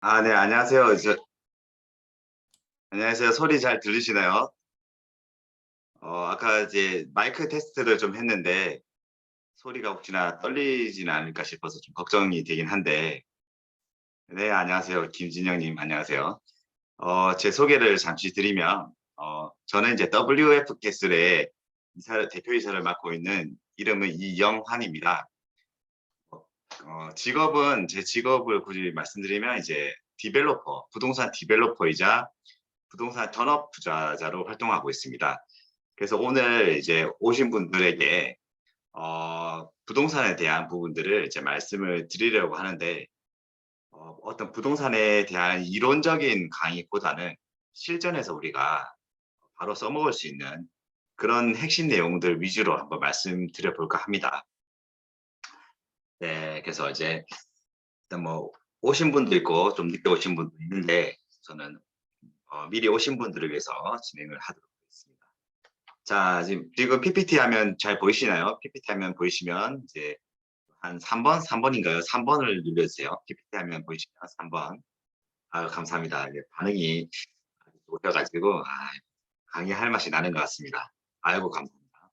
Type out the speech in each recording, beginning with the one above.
네, 안녕하세요. 안녕하세요. 소리 잘 들리시나요? 아까 이제 마이크 테스트를 좀 했는데 소리가 혹시나 떨리지는 않을까 싶어서 좀 걱정이 되긴 한데, 네, 안녕하세요. 김진영님, 안녕하세요. 제 소개를 잠시 드리면, 저는 이제 WF 캐슬의 대표이사를 맡고 있는 이름은 이영환입니다. 제 직업을 굳이 말씀드리면 이제 부동산 디벨로퍼이자 부동산 전업 투자자로 활동하고 있습니다. 그래서 오늘 이제 오신 분들에게 부동산에 대한 부분들을 이제 말씀을 드리려고 하는데 어떤 부동산에 대한 이론적인 강의보다는 실전에서 우리가 바로 써먹을 수 있는 그런 핵심 내용들 위주로 한번 말씀드려 볼까 합니다. 네, 그래서 이제 일단 뭐 오신 분도 있고 좀 늦게 오신 분도 있는데 저는 미리 오신 분들을 위해서 진행을 하도록 하겠습니다. 자, 지금 PPT 화면 잘 보이시나요? PPT 화면 보이시면 이제 한 3번인가요? 3번을 눌러주세요. PPT 화면 보이시면 3번. 아유, 감사합니다. 이게 반응이 오셔가지고, 강의할 맛이 나는 것 같습니다. 아이고, 감사합니다.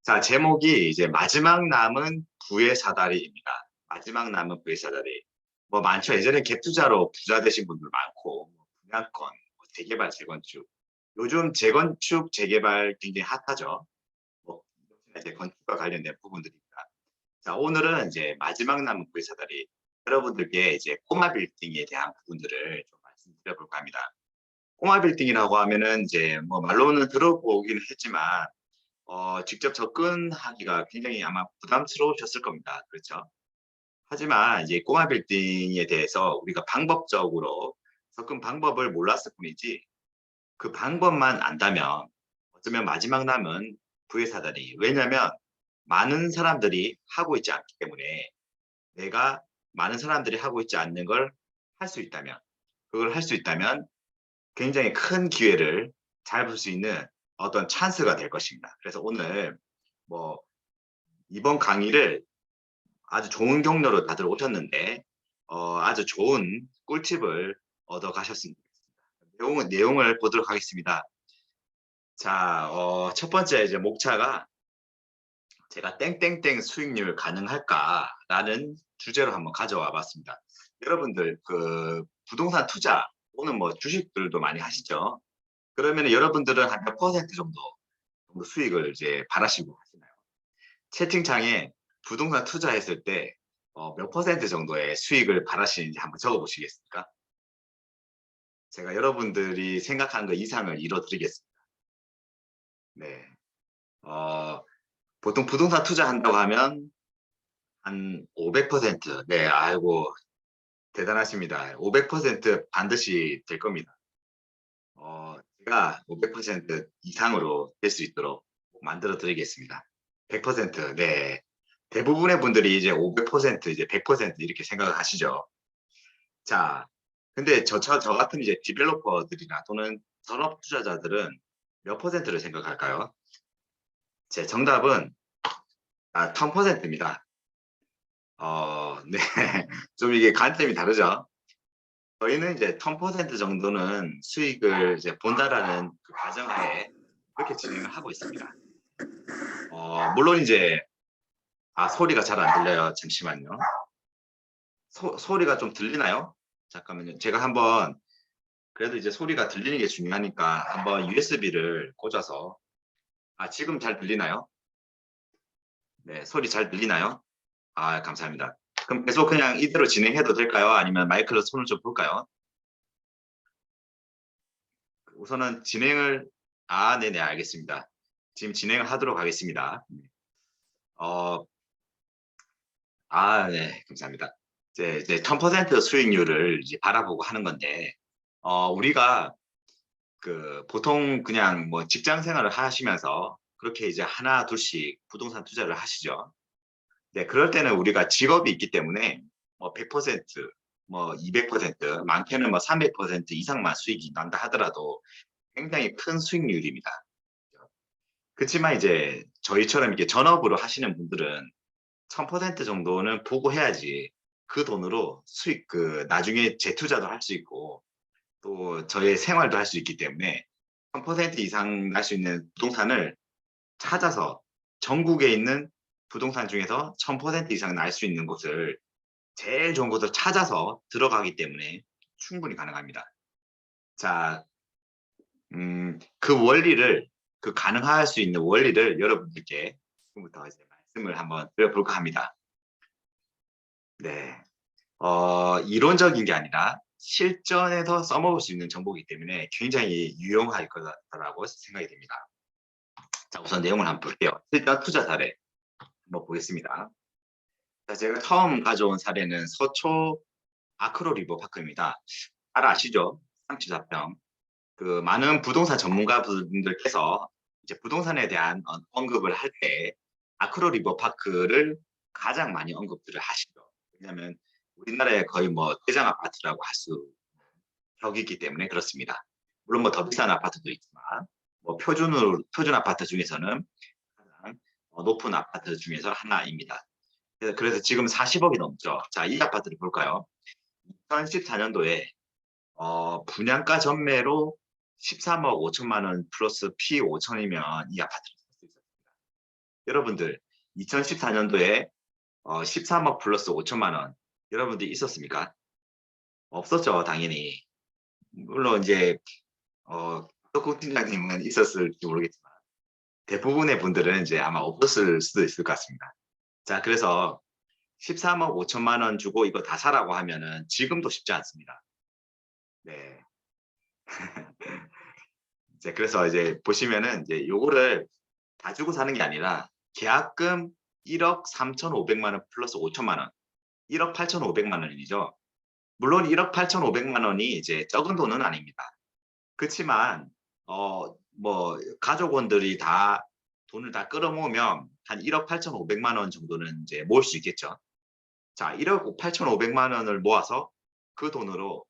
자, 제목이 이제 마지막 남은 부의 사다리입니다. 마지막 남은 부의 사다리. 뭐 많죠. 예전에 갭 투자로 부자 되신 분들 많고, 뭐 분양권, 뭐 재개발, 재건축. 요즘 재건축, 재개발 굉장히 핫하죠. 뭐 이제 건축과 관련된 부분들입니다. 자, 오늘은 이제 마지막 남은 부의 사다리. 여러분들께 이제 꼬마 빌딩에 대한 부분들을 좀 말씀드려 볼까 합니다. 꼬마 빌딩이라고 하면은 이제 뭐 말로는 들어보긴 했지만 직접 접근하기가 굉장히 아마 부담스러우셨을 겁니다. 그렇죠? 하지만 이제 꼬마 빌딩에 대해서 우리가 방법적으로 접근 방법을 몰랐을 뿐이지 그 방법만 안다면 어쩌면 마지막 남은 부의 사다리. 왜냐하면 많은 사람들이 하고 있지 않기 때문에 내가 많은 사람들이 하고 있지 않는 걸 할 수 있다면 그걸 할 수 있다면 굉장히 큰 기회를 잡을 수 있는 어떤 찬스가 될 것입니다. 그래서 오늘 뭐 이번 강의를 아주 좋은 경로로 다들 오셨는데 아주 좋은 꿀팁을 얻어 가셨습니다. 내용을 보도록 하겠습니다. 자, 첫 번째 이제 목차가 제가 땡땡땡 수익률 가능할까라는 주제로 한번 가져와 봤습니다. 여러분들 그 부동산 투자 또는 뭐 주식들도 많이 하시죠? 그러면 여러분들은 한 몇 퍼센트 정도 수익을 이제 바라시고 하시나요? 채팅창에 부동산 투자했을 때 몇 퍼센트 정도의 수익을 바라시는지 한번 적어 보시겠습니까? 제가 여러분들이 생각하는 것 이상을 이뤄드리겠습니다. 네. 어, 보통 부동산 투자한다고 하면 한 500%. 네, 아이고, 대단하십니다. 500% 반드시 될 겁니다. 제가 500% 이상으로 될 수 있도록 만들어 드리겠습니다. 100%, 네. 대부분의 분들이 이제 500% 이제 100% 이렇게 생각을 하시죠. 자, 근데 저 같은 이제 디벨로퍼들이나 또는 전업 투자자들은 몇 퍼센트를 생각할까요? 제 정답은 1000%입니다. 네. 좀 이게 관점이 다르죠. 저희는 이제 1000% 정도는 수익을 이제 본다라는 그 가정하에 그렇게 진행을 하고 있습니다. 물론 이제 소리가 잘 안 들려요. 잠시만요. 소리가 좀 들리나요? 잠깐만요. 제가 한번 그래도 이제 소리가 들리는 게 중요하니까 한번 USB를 꽂아서 지금 잘 들리나요? 네, 소리 잘 들리나요? 감사합니다. 그럼 계속 그냥 이대로 진행해도 될까요? 아니면 마이크로 손을 좀 볼까요? 우선은 네네, 알겠습니다. 지금 진행을 하도록 하겠습니다. 어, 네, 감사합니다. 이제 1000% 수익률을 이제 바라보고 하는 건데, 우리가 그 보통 그냥 뭐 직장 생활을 하시면서 그렇게 이제 하나, 둘씩 부동산 투자를 하시죠. 네, 그럴 때는 우리가 직업이 있기 때문에 뭐 100%, 뭐 200%, 많게는 뭐 300% 이상만 수익이 난다 하더라도 굉장히 큰 수익률입니다. 그렇지만 이제 저희처럼 이렇게 전업으로 하시는 분들은 1000% 정도는 보고 해야지 그 돈으로 수익 나중에 재투자도 할 수 있고 또 저의 생활도 할 수 있기 때문에 1000% 이상 날 수 있는 부동산을 찾아서 전국에 있는 부동산 중에서 1000% 이상 날 수 있는 곳을 제일 좋은 곳을 찾아서 들어가기 때문에 충분히 가능합니다. 자, 그 가능할 수 있는 원리를 여러분들께 지금부터 이제 말씀을 한번 드려볼까 합니다. 네. 이론적인 게 아니라 실전에서 써먹을 수 있는 정보이기 때문에 굉장히 유용할 거라고 생각이 됩니다. 자, 우선 내용을 한번 볼게요. 실전 투자 사례 한번 보겠습니다. 자, 제가 처음 가져온 사례는 서초 아크로 리버파크입니다. 잘 아시죠? 34평. 많은 부동산 전문가분들께서 이제 부동산에 대한 언급을 할 때 아크로 리버파크를 가장 많이 언급들을 하시죠. 왜냐하면 우리나라의 거의 뭐 대장 아파트라고 할 수 벽이기 때문에 그렇습니다. 물론 뭐 더 비싼 아파트도 있지만 뭐 표준 아파트 중에서는 가장 높은 아파트 중에서 하나입니다. 그래서 지금 40억이 넘죠. 자, 이 아파트를 볼까요? 2014년도에 분양가 전매로 13억 5천만 원 플러스 피 5천이면 이 아파트를 살 수 있었습니다. 여러분들 2014년도에 13억 플러스 5천만 원 여러분들이 있었습니까? 없었죠, 당연히. 물론 이제 떡국 팀장님은 있었을지 모르겠지만 대부분의 분들은 이제 아마 없었을 수도 있을 것 같습니다. 자, 그래서 13억 5천만 원 주고 이거 다 사라고 하면은 지금도 쉽지 않습니다. 네. 이제 그래서 이제 보시면은 이제 요거를 다 주고 사는 게 아니라 계약금 1억 3,500만 원 플러스 5천만 원, 1억 8,500만 원이죠. 물론 1억 8,500만 원이 이제 적은 돈은 아닙니다. 그렇지만 뭐 가족원들이 다 돈을 다 끌어모으면 한 1억 8,500만 원 정도는 이제 모을 수 있겠죠. 자, 1억 8,500만 원을 모아서 그 돈으로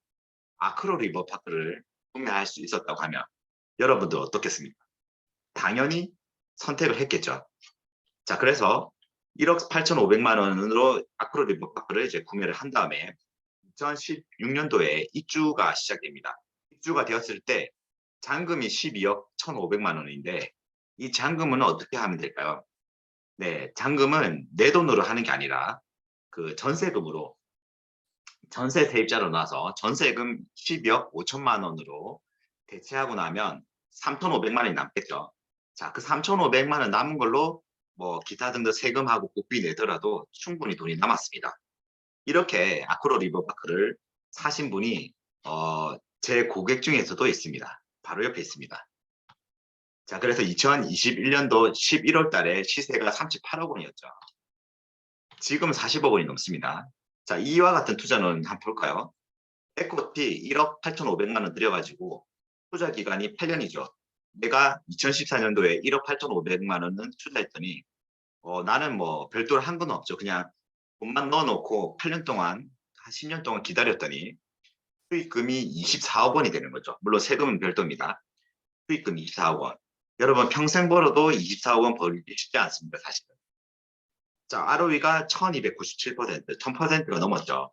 아크로 리버파크를 구매할 수 있었다고 하면 여러분들 어떻겠습니까? 당연히 선택을 했겠죠. 자, 그래서 1억 8,500만 원으로 아크로 리버파크를 이제 구매를 한 다음에 2016년도에 입주가 시작됩니다. 입주가 되었을 때 잔금이 12억 1,500만 원인데 이 잔금은 어떻게 하면 될까요? 네, 잔금은 내 돈으로 하는 게 아니라 전세금으로 전세 세입자로 나서 전세금 12억 5천만 원으로 대체하고 나면 3,500만 원이 남겠죠. 자, 그 3,500만 원 남은 걸로 뭐 기타 등등 세금하고 국비 내더라도 충분히 돈이 남았습니다. 이렇게 아크로 리버파크를 사신 분이 제 고객 중에서도 있습니다. 바로 옆에 있습니다. 자, 그래서 2021년도 11월 달에 시세가 38억 원이었죠. 지금 40억 원이 넘습니다. 자, 이와 같은 투자는 한번 볼까요? 에코티 1억 8,500만 원 들여가지고 투자 기간이 8년이죠. 내가 2014년도에 1억 8,500만 원은 투자했더니 나는 뭐 별도로 한 건 없죠. 그냥 돈만 넣어놓고 8년 동안 한 10년 동안 기다렸더니 수익금이 24억 원이 되는 거죠. 물론 세금은 별도입니다. 수익금 24억 원. 여러분 평생 벌어도 24억 원 벌기 쉽지 않습니다. 사실은. 자, ROE가 1297%, 1000%가 넘었죠.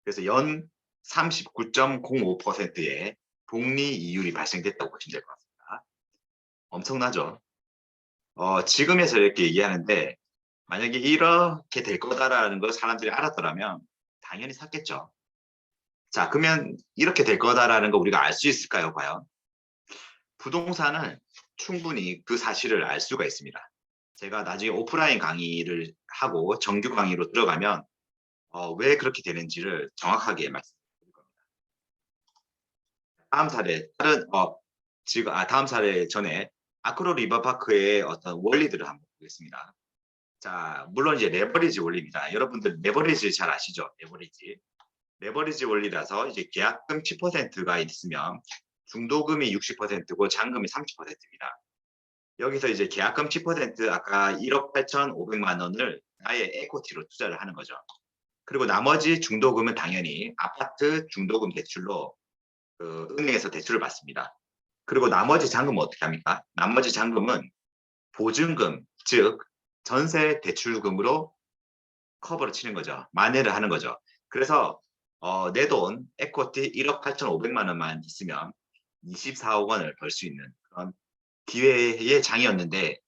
그래서 연 39.05%의 복리 이율이 발생됐다고 보시면 될 것 같습니다. 엄청나죠? 지금에서 이렇게 얘기하는데 만약에 이렇게 될 거다라는 걸 사람들이 알았더라면 당연히 샀겠죠. 자, 그러면 이렇게 될 거다라는 거 우리가 알 수 있을까요, 과연? 부동산은 충분히 그 사실을 알 수가 있습니다. 제가 나중에 오프라인 강의를 하고 정규 강의로 들어가면 왜 그렇게 되는지를 정확하게 말씀드릴 겁니다. 다음 사례, 다음 사례 전에 아크로 리버파크의 어떤 원리들을 한번 보겠습니다. 자, 물론 이제 레버리지 원리입니다. 여러분들 레버리지 잘 아시죠? 레버리지 원리라서 이제 계약금 10%가 있으면 중도금이 60%고 잔금이 30%입니다. 여기서 이제 계약금 10% 아까 1억 8,500만 원을 나의 에코티로 투자를 하는 거죠. 그리고 나머지 중도금은 당연히 아파트 중도금 대출로 은행에서 대출을 받습니다. 그리고 나머지 잔금은 어떻게 합니까? 나머지 잔금은 보증금, 즉 전세 대출금으로 커버를 치는 거죠. 만회를 하는 거죠. 그래서 내 돈 에쿼티 1억 8,500만 원만 있으면 24억 원을 벌 수 있는 그런 기회의 장이었는데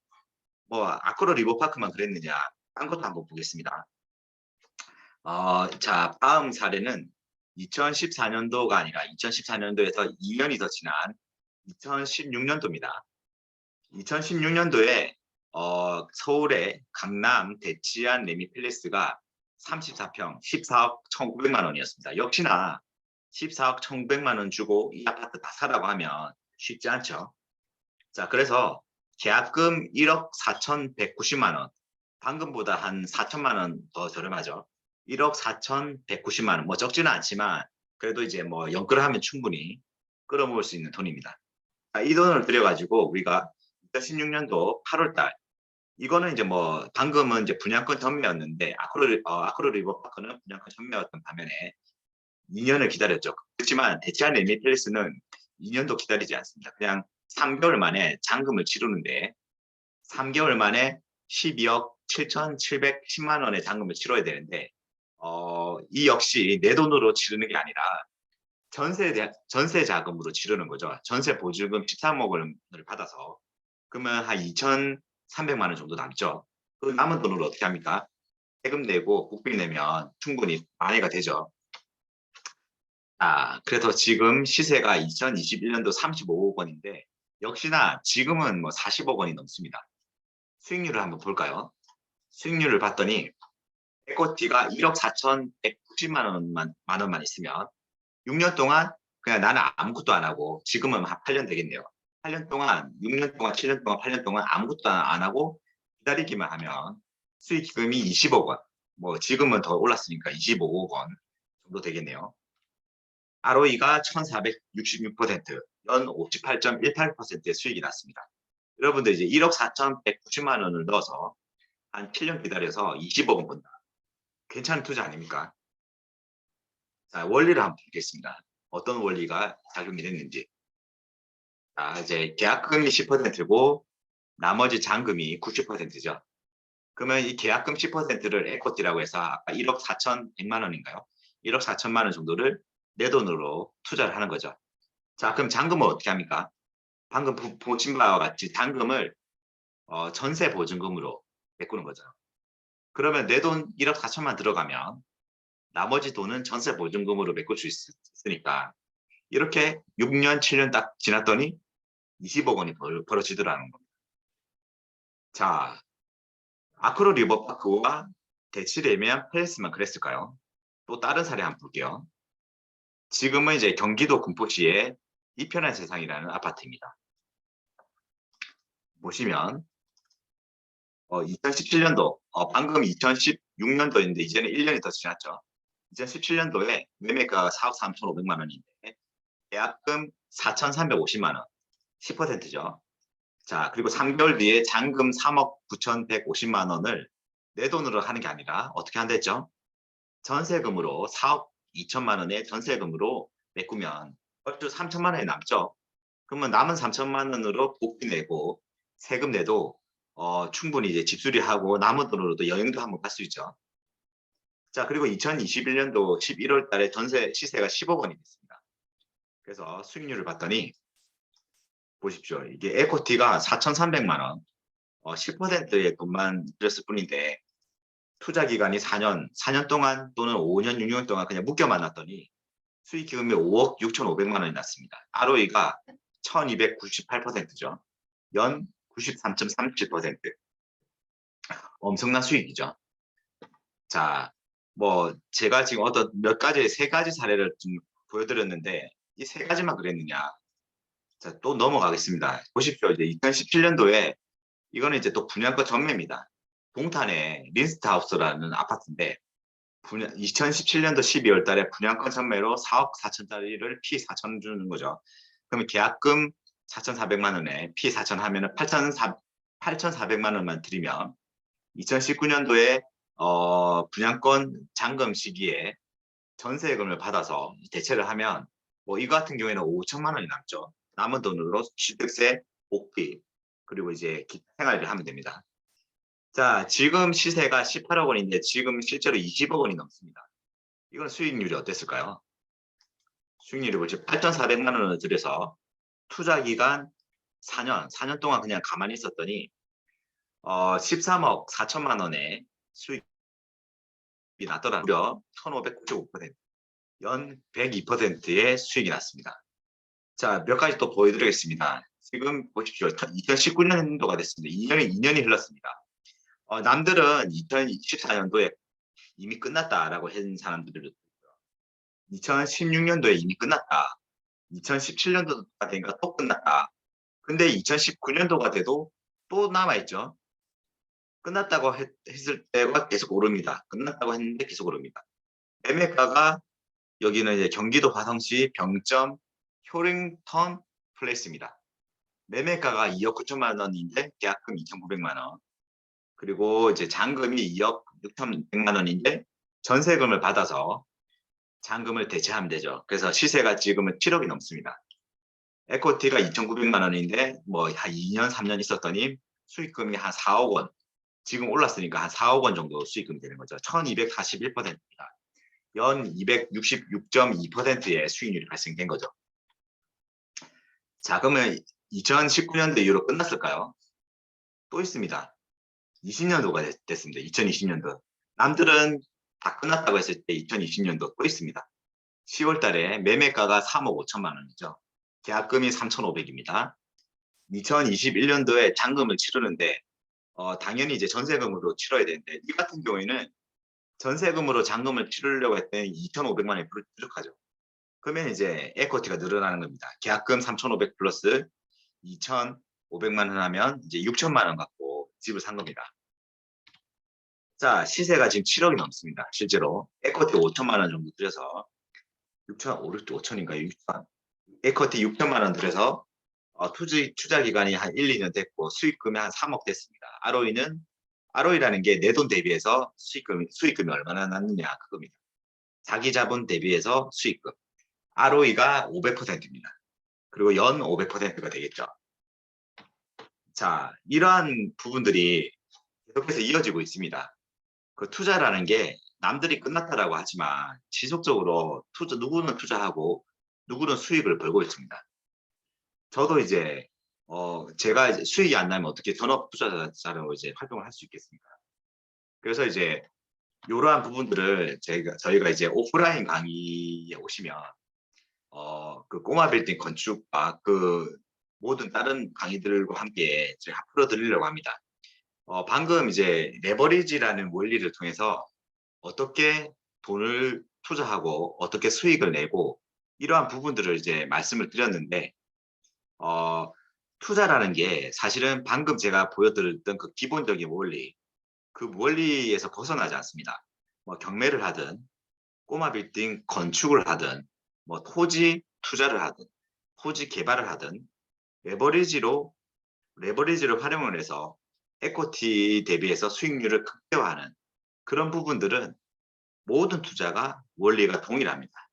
뭐 아크로 리버파크만 그랬느냐? 딴 것도 한번 보겠습니다. 자, 다음 사례는 2014년도가 아니라 2014년도에서 2년이 더 지난 2016년도입니다. 2016년도에 서울의 강남 대치안 레미필리스가 34평 14억 1,900만 원이었습니다. 역시나 14억 1,900만 원 주고 이 아파트 다 사라고 하면 쉽지 않죠. 자, 그래서 계약금 1억 4,190만 원, 방금보다 한 4천만 원 더 저렴하죠. 1억 4,190만 원, 뭐 적지는 않지만 그래도 이제 뭐 연끌하면 충분히 끌어모을 수 있는 돈입니다. 자, 이 돈을 들여가지고 우리가 2016년도 8월달 이거는 이제 뭐 방금은 이제 분양권 전매였는데 아크로 리버파크는 분양권 전매였던 반면에 2년을 기다렸죠. 그렇지만 대치안 레미필리스는 2년도 기다리지 않습니다. 그냥 3개월 만에 잔금을 치르는데 3개월 만에 12억 7,710만 원의 잔금을 치러야 되는데 이 역시 내 돈으로 치르는 게 아니라 전세 자금으로 치르는 거죠. 전세 보증금 13억 원을 받아서 그러면 한 2,300만 원 정도 남죠. 그 남은 돈으로 어떻게 합니까? 세금 내고 국비 내면 충분히 만회가 되죠. 그래서 지금 시세가 2021년도 35억 원인데 역시나 지금은 뭐 40억 원이 넘습니다. 수익률을 한번 볼까요? 수익률을 봤더니 에코티가 1억 4,190만 원만 있으면 6년 동안 그냥 나는 아무것도 안 하고 지금은 한 8년 되겠네요. 8년 동안, 6년 동안, 7년 동안, 8년 동안 아무것도 안 하고 기다리기만 하면 수익금이 20억 원. 뭐 지금은 더 올랐으니까 25억 원 정도 되겠네요. ROE가 1466%, 연 58.18%의 수익이 났습니다. 여러분들 이제 1억 4,190만 원을 넣어서 한 7년 기다려서 20억 원 번다. 괜찮은 투자 아닙니까? 자, 원리를 한번 보겠습니다. 어떤 원리가 작용이 됐는지. 자, 이제 계약금이 10%고 나머지 잔금이 90%죠. 그러면 이 계약금 10%를 에코티라고 해서 아까 1억 4,100만 원인가요? 1억 4천만 원 정도를 내 돈으로 투자를 하는 거죠. 자, 그럼 잔금은 어떻게 합니까? 방금 보신 바와 같이 잔금을 전세 보증금으로 메꾸는 거죠. 그러면 내 돈 1억 4천만 들어가면 나머지 돈은 전세 보증금으로 메꿀 수 있으니까 이렇게 6년, 7년 딱 지났더니 20억 원이 벌어지더라는 겁니다. 자, 아크로 리버파크와 대치레미안 팰리스만 그랬을까요? 또 다른 사례 한번 볼게요. 지금은 이제 경기도 군포시의 이편한 세상이라는 아파트입니다. 보시면 2017년도, 방금 2016년도인데 이제는 1년이 더 지났죠. 2017년도에 매매가 4억 3,500만 원인데 계약금 4,350만 원, 10%죠. 자, 그리고 3개월 뒤에 잔금 3억 9,150만 원을 내 돈으로 하는 게 아니라 어떻게 한댔죠? 전세금으로 4억 2천만 원의 전세금으로 메꾸면 얼추 3천만 원이 남죠. 그러면 남은 3천만 원으로 복비 내고 세금 내도 충분히 이제 집수리하고 남은 돈으로도 여행도 한번 갈 수 있죠. 자, 그리고 2021년도 11월 달에 전세 시세가 10억 원이 됐습니다. 그래서 수익률을 봤더니 보십시오. 이게 에코티가 4,300만 원, 10%의 돈만 들였을 뿐인데 투자 기간이 4년 동안 또는 5년, 6년 동안 그냥 묶여만 놨더니 수익 기금이 5억 6,500만 원이 났습니다. ROE가 1298%죠. 연 93.37%. 엄청난 수익이죠. 자, 뭐 제가 지금 어떤 세 가지 사례를 좀 보여드렸는데 이 세 가지만 그랬느냐? 자, 또 넘어가겠습니다. 보십시오. 이제 2017년도에 이거는 이제 또 분양가 전매입니다. 동탄의 린스트하우스라는 아파트인데 2017년도 12월 달에 분양권 전매로 4억 4천짜리를 P4천 주는 거죠. 그러면 계약금 4,400만 원에 P4천 하면은 8,400만 원만 드리면 2019년도에 분양권 잔금 시기에 전세금을 받아서 대체를 하면 뭐 이거 같은 경우에는 5천만 원이 남죠. 남은 돈으로 취득세, 복비 그리고 이제 기타 생활을 하면 됩니다. 자, 지금 시세가 18억 원인데 지금 실제로 20억 원이 넘습니다. 이건 수익률이 어땠을까요? 수익률이 뭐지? 8,400만 원을 들여서 투자 기간 4년 동안 그냥 가만히 있었더니 13억 4천만 원의 수익이 났더라고요. 1,595%, 연 102%의 수익이 났습니다. 자, 몇 가지 또 보여드리겠습니다. 지금 보십시오. 2019년도가 됐습니다. 2년이 흘렀습니다. 남들은 2024년도에 이미 끝났다라고 한 사람들도 있고요. 2016년도에 이미 끝났다. 2017년도가 되니까 또 끝났다. 근데 2019년도가 돼도 또 남아있죠. 끝났다고 했을 때가 계속 오릅니다. 끝났다고 했는데 계속 오릅니다. 매매가가 여기는 이제 경기도 화성시 병점 효링턴 플레이스입니다. 매매가가 2억 9천만 원인데 계약금 2,900만 원. 그리고 이제 잔금이 2억 6,100만 원인데 전세금을 받아서 잔금을 대체하면 되죠. 그래서 시세가 지금은 7억이 넘습니다. 에코티가 2,900만 원인데 뭐 한 2년 3년 있었더니 수익금이 한 4억 원. 지금 올랐으니까 한 4억 원 정도 수익금이 되는 거죠. 1241%입니다. 연 266.2%의 수익률이 발생된 거죠. 자, 그러면 2019년도 이후로 끝났을까요? 또 있습니다. 20년도가 됐습니다. 2020년도. 남들은 다 끝났다고 했을 때 2020년도 또 있습니다. 10월 달에 매매가가 3억 5천만 원이죠. 계약금이 3,500입니다. 2021년도에 잔금을 치르는데 당연히 이제 전세금으로 치러야 되는데 이 같은 경우에는 전세금으로 잔금을 치르려고 했더니 2,500만 원이 부족하죠. 그러면 이제 에코티가 늘어나는 겁니다. 계약금 3,500 플러스 2,500만 원 하면 이제 6천만 원 갖고 집을 산 겁니다. 자, 시세가 지금 7억이 넘습니다. 실제로 에코티 5천만 원 정도 들여서 5천인가요? 6천. 에코티 6천만 원 들여서 투자 기간이 한 1, 2년 됐고 수익금이 한 3억 됐습니다. ROE라는 게 내 돈 대비해서 수익금이 얼마나 났느냐 그겁니다. 자기 자본 대비해서 수익금. ROE가 500%입니다. 그리고 연 500%가 되겠죠. 자, 이러한 부분들이 계속해서 이어지고 있습니다. 그 투자라는 게 남들이 끝났다라고 하지만 지속적으로 누구는 투자하고 누구는 수익을 벌고 있습니다. 저도 이제 제가 이제 수익이 안 나면 어떻게 전업 투자자로 이제 활동을 할 수 있겠습니까? 그래서 이제 이러한 부분들을 저희가 이제 오프라인 강의에 오시면 그 꼬마 빌딩 건축과 그 모든 다른 강의들과 함께 제가 풀어드리려고 합니다. 방금 이제 레버리지라는 원리를 통해서 어떻게 돈을 투자하고 어떻게 수익을 내고 이러한 부분들을 이제 말씀을 드렸는데 투자라는 게 사실은 방금 제가 보여드렸던 그 기본적인 원리, 그 원리에서 벗어나지 않습니다. 뭐 경매를 하든 꼬마 빌딩 건축을 하든 뭐 토지 투자를 하든 토지 개발을 하든 레버리지를 활용을 해서 에코티 대비해서 수익률을 극대화하는 그런 부분들은 모든 투자가 원리가 동일합니다.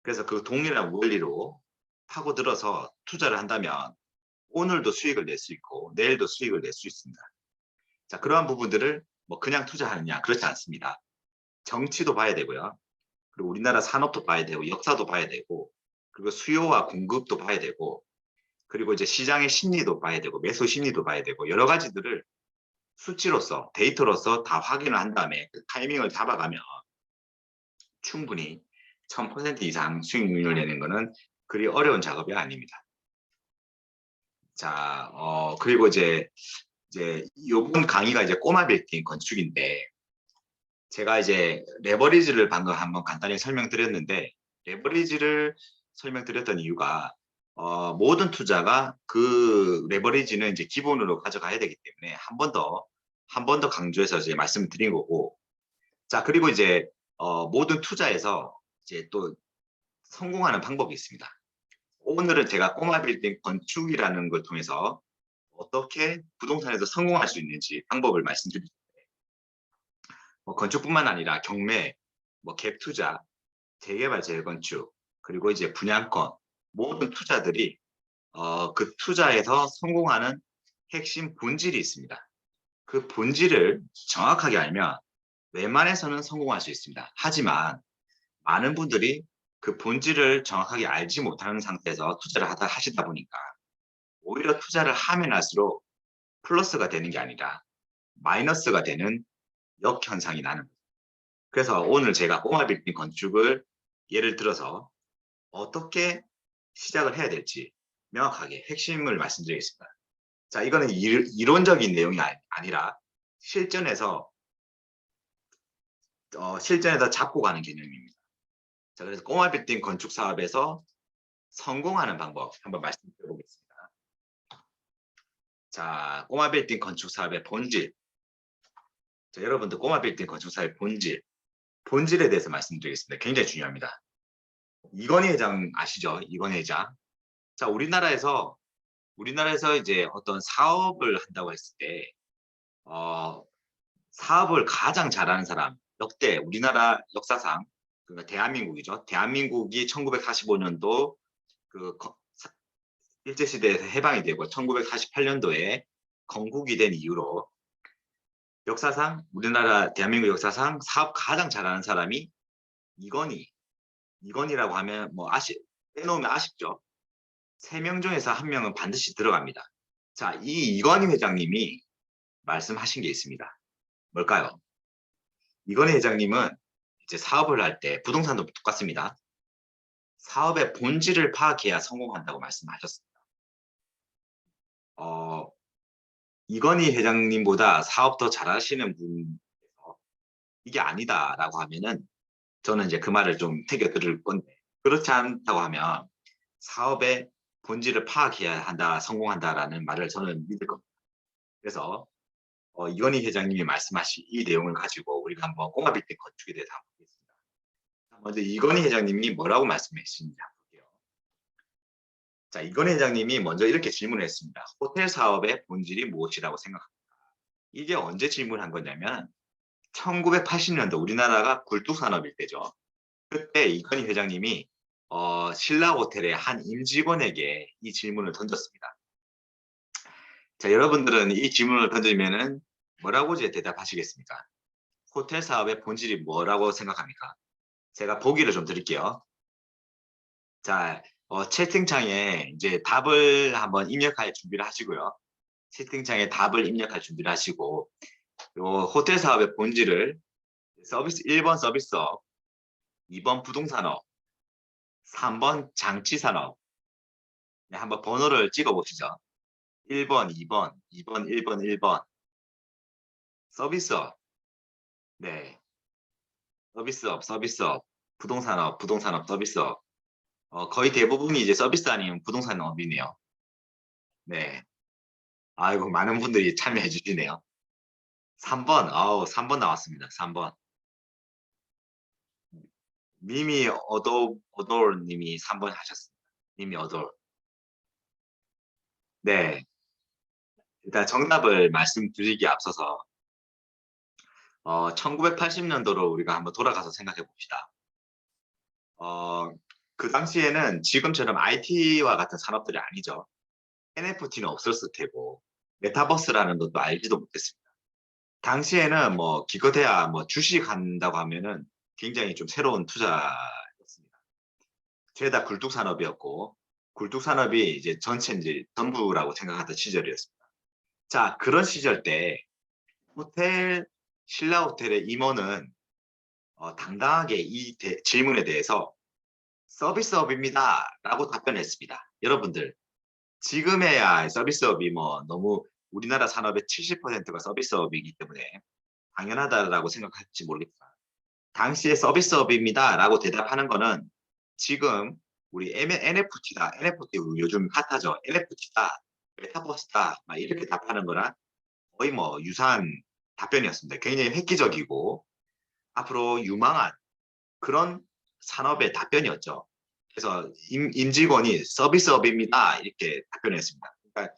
그래서 그 동일한 원리로 파고들어서 투자를 한다면 오늘도 수익을 낼 수 있고 내일도 수익을 낼 수 있습니다. 자, 그러한 부분들을 뭐 그냥 투자하느냐 그렇지 않습니다. 정치도 봐야 되고요. 그리고 우리나라 산업도 봐야 되고 역사도 봐야 되고 그리고 수요와 공급도 봐야 되고 그리고 이제 시장의 심리도 봐야 되고 매수 심리도 봐야 되고 여러 가지들을 수치로서 데이터로서 다 확인을 한 다음에 그 타이밍을 잡아가면 충분히 1000% 이상 수익률을 내는 것은 그리 어려운 작업이 아닙니다. 자, 그리고 이제 요번 강의가 이제 꼬마 빌딩 건축인데 제가 이제 레버리지를 방금 한번 간단히 설명드렸는데 레버리지를 설명드렸던 이유가 모든 투자가 그 레버리지는 이제 기본으로 가져가야 되기 때문에 한 번 더 강조해서 이제 말씀을 드린 거고 자 그리고 이제 모든 투자에서 이제 또 성공하는 방법이 있습니다. 오늘은 제가 꼬마 빌딩 건축이라는 걸 통해서 어떻게 부동산에서 성공할 수 있는지 방법을 말씀드릴 텐데 뭐 건축뿐만 아니라 경매, 뭐 갭 투자, 재개발 재건축 그리고 이제 분양권 모든 투자들이 그 투자에서 성공하는 핵심 본질이 있습니다. 그 본질을 정확하게 알면 웬만해서는 성공할 수 있습니다. 하지만 많은 분들이 그 본질을 정확하게 알지 못하는 상태에서 투자를 하시다 보니까 오히려 투자를 하면 할수록 플러스가 되는 게 아니라 마이너스가 되는 역현상이 나는 거예요. 그래서 오늘 제가 꼬마 빌딩 건축을 예를 들어서 어떻게 시작을 해야 될지 명확하게 핵심을 말씀드리겠습니다. 자, 이거는 이론적인 내용이 아니라 실전에서 잡고 가는 개념입니다. 자, 그래서 꼬마 빌딩 건축 사업에서 성공하는 방법 한번 말씀드려보겠습니다. 자, 꼬마 빌딩 건축 사업의 본질. 자, 여러분들 꼬마 빌딩 건축 사업의 본질에 대해서 말씀드리겠습니다. 굉장히 중요합니다. 이건희 회장 아시죠? 이건희 회장. 자, 우리나라에서 이제 어떤 사업을 한다고 했을 때 사업을 가장 잘하는 사람, 역대 우리나라 역사상, 그러니까 대한민국이죠. 대한민국이 1945년도 일제시대에서 해방이 되고 1948년도에 건국이 된 이후로 역사상, 우리나라 대한민국 역사상 사업 가장 잘하는 사람이 이건희라고 하면 뭐 빼놓으면 아쉽죠. 3명 중에서 1명은 반드시 들어갑니다. 자, 이 이건희 회장님이 말씀하신 게 있습니다. 뭘까요? 이건희 회장님은 이제 사업을 할 때 부동산도 똑같습니다. 사업의 본질을 파악해야 성공한다고 말씀하셨습니다. 이건희 회장님보다 사업 더 잘하시는 분께서 이게 아니다라고 하면은 저는 이제 그 말을 좀 새겨 들을 건데, 그렇지 않다고 하면 사업의 본질을 파악해야 한다, 성공한다라는 말을 저는 믿을 겁니다. 그래서 이건희 회장님이 말씀하신 이 내용을 가지고 우리가 한번 꼬마 빌딩 건축에 대해서 한번 보겠습니다. 먼저 이건희 회장님이 뭐라고 말씀하시는지 한번 볼게요. 자, 이건희 회장님이 먼저 이렇게 질문을 했습니다. 호텔 사업의 본질이 무엇이라고 생각합니까? 이게 언제 질문한 거냐면 1980년도 우리나라가 굴뚝산업일 때죠. 그때 이건희 회장님이 신라호텔의 한 임직원에게 이 질문을 던졌습니다. 자, 여러분들은 이 질문을 던지면은 뭐라고 이제 대답하시겠습니까? 호텔 사업의 본질이 뭐라고 생각합니까? 제가 보기를 좀 드릴게요. 자, 채팅창에 이제 답을 한번 입력할 준비를 하시고요. 채팅창에 답을 입력할 준비를 하시고, 요 호텔 사업의 본질을 1번 서비스업, 2번 부동산업, 3번 장치산업. 네, 한번 번호를 찍어 보시죠. 1번, 2번, 2번, 1번, 1번. 서비스업. 네. 서비스업. 부동산업, 서비스업. 거의 대부분이 이제 서비스 아니면 부동산업이네요. 네. 아이고, 많은 분들이 참여해 주시네요. 3번, 3번 나왔습니다. 3번. 미미 어돌 님이 3번 하셨습니다. 미미 어돌. 네. 일단 정답을 말씀드리기 앞서서 1980년도로 우리가 한번 돌아가서 생각해 봅시다. 그 당시에는 지금처럼 IT와 같은 산업들이 아니죠. NFT는 없었을 테고 메타버스라는 것도 알지도 못했습니다. 당시에는 뭐 기껏해야 뭐 주식 한다고 하면은 굉장히 좀 새로운 투자였습니다. 죄다 굴뚝 산업이었고 굴뚝 산업이 이제 이제 전부라고 생각하던 시절이었습니다. 자, 그런 시절 때 신라호텔의 임원은 당당하게 이 질문에 대해서 서비스업입니다 라고 답변했습니다. 여러분들, 지금에야 서비스업이 뭐 너무 우리나라 산업의 70%가 서비스업이기 때문에 당연하다라고 생각할지 모르겠지만 당시에 서비스업입니다 라고 대답하는 거는 지금 우리 NFT다, NFT 요즘 핫하죠. NFT다, 메타버스다 막 이렇게 답하는 거랑 거의 뭐 유사한 답변이었습니다. 굉장히 획기적이고 앞으로 유망한 그런 산업의 답변이었죠. 그래서 임직원이 서비스업입니다 이렇게 답변했습니다. 그러니까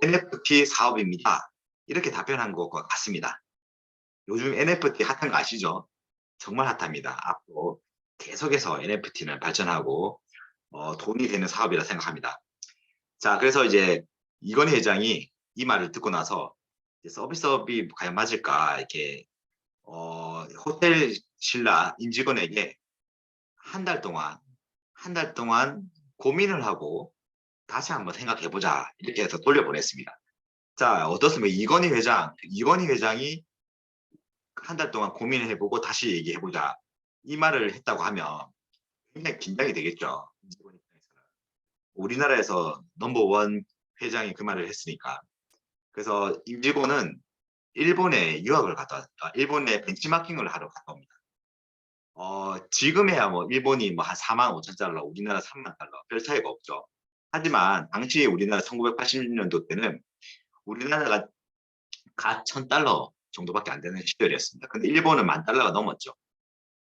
NFT 사업입니다 이렇게 답변한 것과 같습니다. 요즘 NFT 핫한 거 아시죠? 정말 핫합니다. 앞으로 계속해서 NFT는 발전하고 돈이 되는 사업이라 생각합니다. 자, 그래서 이제 이건희 회장이 이 말을 듣고 나서 서비스업이 과연 맞을까 이렇게 호텔 신라 임직원에게 한 달 동안 고민을 하고 다시 한번 생각해 보자 이렇게 해서 돌려보냈습니다. 자, 어떻습니까? 이건희 회장이 한 달 동안 고민을 해보고 다시 얘기해 보자 이 말을 했다고 하면 굉장히 긴장이 되겠죠. 임직원 입장에서는. 우리나라에서 넘버원 회장이 그 말을 했으니까. 그래서 임직원은 일본에 벤치마킹을 하러 갔다 옵니다. 지금에야 뭐 일본이 뭐 한 45,000달러, 우리나라 30,000달러 별 차이가 없죠. 하지만 당시 우리나라 1980년도 때는 우리나라가 갓 1,000달러 정도밖에 안 되는 시절이었습니다. 근데 일본은 10,000달러가 넘었죠.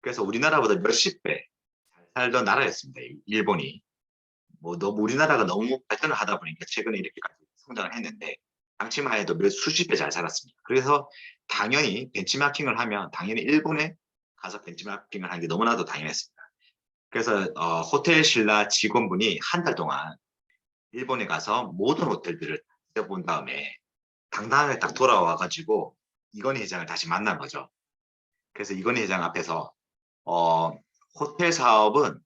그래서 우리나라보다 몇십 배 잘 살던 나라였습니다. 일본이. 뭐 너무 우리나라가 너무 발전을 하다 보니까 최근에 이렇게까지 성장을 했는데 당시만 해도 몇 수십 배 잘 살았습니다. 그래서 당연히 벤치마킹을 하면 당연히 일본에 가서 벤치마킹을 하는 게 너무나도 당연했습니다. 그래서 호텔 신라 직원분이 한 달 동안 일본에 가서 모든 호텔들을 본 다음에 당당하게 딱 돌아와 가지고 이건희 회장을 다시 만난 거죠. 그래서 이건희 회장 앞에서 호텔 사업은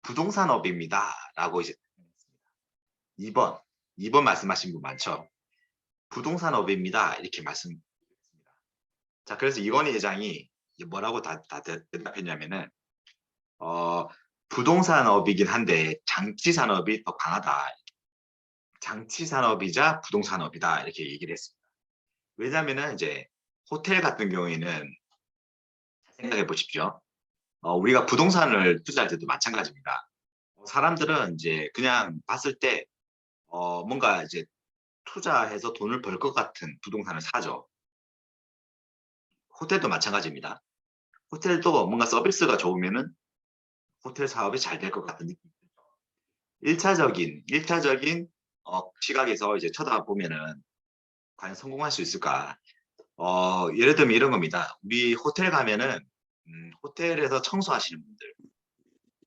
부동산업입니다라고 이제 2번 말씀하신 분 많죠. 부동산업입니다 이렇게 말씀드렸습니다. 자, 그래서 이건희 회장이 뭐라고 대답했냐면은 부동산업이긴 한데 장치산업이 더 강하다. 장치산업이자 부동산업이다 이렇게 얘기를 했습니다. 왜냐면은 이제 호텔 같은 경우에는 생각해 보십시오. 우리가 부동산을 투자할 때도 마찬가지입니다. 사람들은 이제 그냥 봤을 때 뭔가 이제 투자해서 돈을 벌 것 같은 부동산을 사죠. 호텔도 마찬가지입니다. 호텔도 뭔가 서비스가 좋으면은 호텔 사업이 잘 될 것 같은 느낌이 들죠. 1차적인 시각에서 이제 쳐다보면은 과연 성공할 수 있을까? 예를 들면 이런 겁니다. 우리 호텔 가면은 호텔에서 청소하시는 분들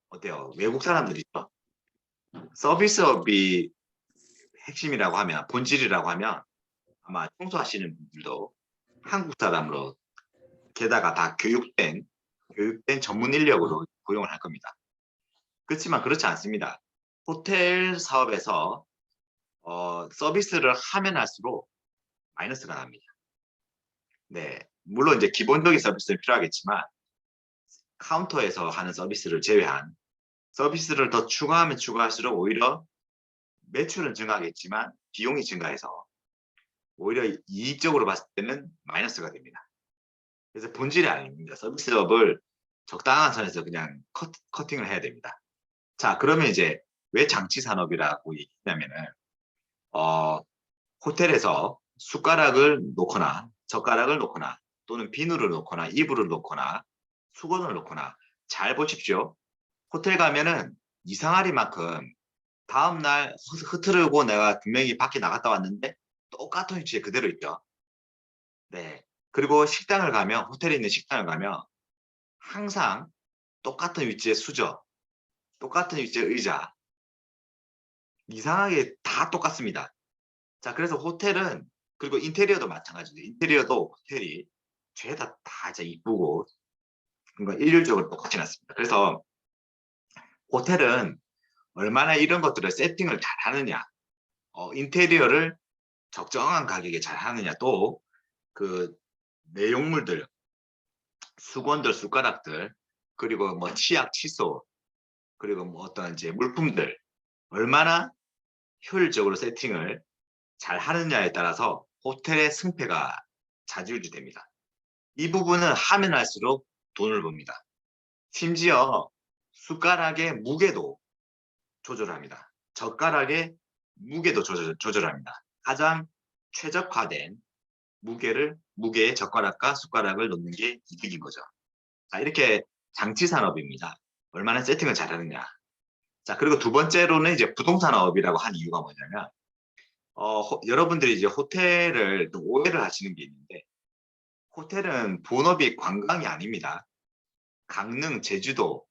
어때요? 외국 사람들이죠. 서비스업이 핵심이라고 하면 본질이라고 하면 아마 청소하시는 분들도 한국 사람으로 게다가 다 교육된 전문 인력으로 고용을 할 겁니다. 그렇지만 그렇지 않습니다. 호텔 사업에서 서비스를 하면 할수록 마이너스가 납니다. 네, 물론 이제 기본적인 서비스는 필요하겠지만 카운터에서 하는 서비스를 제외한 서비스를 더 추가하면 추가할수록 오히려 매출은 증가하겠지만 비용이 증가해서 오히려 이익적으로 봤을 때는 마이너스가 됩니다. 그래서 본질이 아닙니다. 서비스업을 적당한 선에서 그냥 커팅을 해야 됩니다. 자, 그러면 이제 왜 장치산업이라고 얘기했냐면은 호텔에서 숟가락을 놓거나 젓가락을 놓거나 또는 비누를 놓거나 이불을 놓거나 수건을 놓거나 잘 보십시오. 호텔 가면은 이상하리만큼 다음날 흐트르고 내가 분명히 밖에 나갔다 왔는데 똑같은 위치에 그대로 있죠. 네. 그리고 식당을 가면 호텔에 있는 식당을 가면 항상 똑같은 위치에 수저, 똑같은 위치에 의자 이상하게 다 똑같습니다. 자, 그래서 호텔은 그리고 인테리어도 마찬가지죠. 인테리어도 호텔이 죄다 다 이제 이쁘고 그러니까 일률적으로 똑같이 놨습니다. 그래서 호텔은 얼마나 이런 것들을 세팅을 잘 하느냐, 인테리어를 적정한 가격에 잘 하느냐, 또 그 내용물들, 수건들, 숟가락들, 그리고 뭐 치약, 칫솔, 그리고 뭐 어떤 이제 물품들 얼마나 효율적으로 세팅을 잘 하느냐에 따라서 호텔의 승패가 좌지우지됩니다. 이 부분은 하면 할수록 돈을 법니다. 심지어 숟가락의 무게도 조절합니다. 젓가락의 무게도 조절합니다. 가장 최적화된 무게의 젓가락과 숟가락을 놓는 게 이득인 거죠. 자, 이렇게 장치 산업입니다. 얼마나 세팅을 잘하느냐. 자, 그리고 두 번째로는 이제 부동산업이라고 한 이유가 뭐냐면 여러분들이 이제 호텔을 또 오해를 하시는 게 있는데 호텔은 본업이 관광이 아닙니다. 강릉, 제주도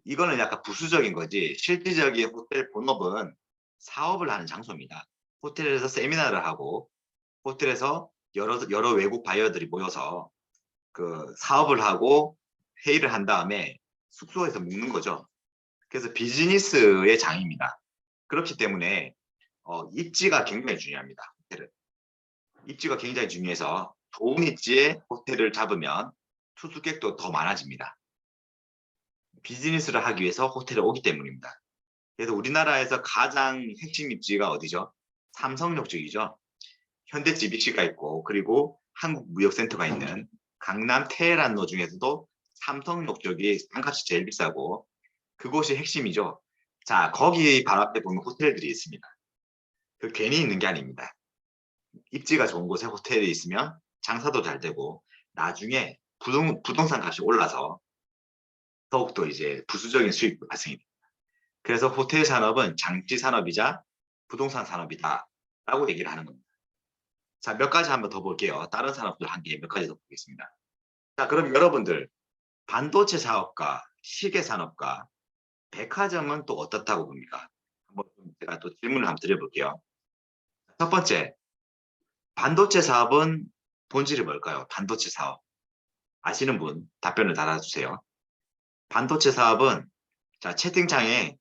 이거는 약간 부수적인 거지 실질적인 호텔 본업은 사업을 하는 장소입니다. 호텔에서 세미나를 하고 호텔에서 여러 외국 바이어들이 모여서 그 사업을 하고 회의를 한 다음에 숙소에서 묵는 거죠. 그래서 비즈니스의 장입니다. 그렇기 때문에 입지가 굉장히 중요합니다. 호텔은. 입지가 굉장히 중요해서 좋은 입지에 호텔을 잡으면 투숙객도 더 많아집니다. 비즈니스를 하기 위해서 호텔에 오기 때문입니다. 그래서 우리나라에서 가장 핵심 입지가 어디죠? 삼성역 쪽이죠. 현대집 입지가 있고 그리고 한국무역센터가 있는 강남 테헤란로 중에서도 삼성역 쪽이 땅값이 제일 비싸고 그곳이 핵심이죠. 자, 거기 바로 앞에 보면 호텔들이 있습니다. 그 괜히 있는 게 아닙니다. 입지가 좋은 곳에 호텔이 있으면 장사도 잘 되고 나중에 부동산 값이 올라서 더욱더 이제 부수적인 수익이 발생이 됩니다. 그래서 호텔 산업은 장치 산업이자 부동산 산업이다라고 얘기를 하는 겁니다. 자, 몇 가지 한번 더 볼게요. 다른 산업들 한 개 몇 가지 더 보겠습니다. 자, 그럼 여러분들 반도체 사업과 시계 산업과 백화점은 또 어떻다고 봅니까? 한번 제가 또 질문을 한번 드려볼게요. 첫 번째, 반도체 사업은 본질이 뭘까요? 반도체 사업. 아시는 분 답변을 달아주세요. 반도체 사업은 자 채팅창에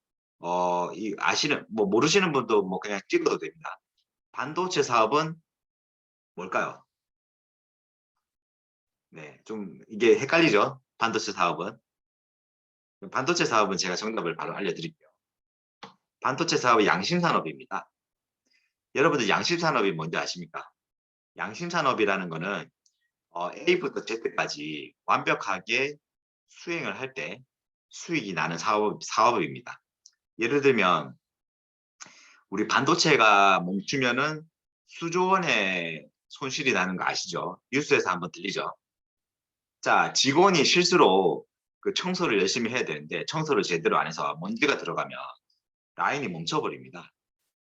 아시는 모르시는 분도 뭐 그냥 찍어도 됩니다. 반도체 사업은 뭘까요? 네, 좀 이게 헷갈리죠? 반도체 사업은. 반도체 사업은 제가 정답을 바로 알려드릴게요. 반도체 사업은 양심산업입니다. 여러분들 양심산업이 뭔지 아십니까? 양심산업이라는 거는 A부터 Z까지 완벽하게 수행을 할 때 수익이 나는 사업입니다. 예를 들면 우리 반도체가 멈추면은 수조 원의 손실이 나는 거 아시죠? 뉴스에서 한번 들리죠? 자, 직원이 실수로 그 청소를 열심히 해야 되는데 청소를 제대로 안 해서 먼지가 들어가면 라인이 멈춰버립니다.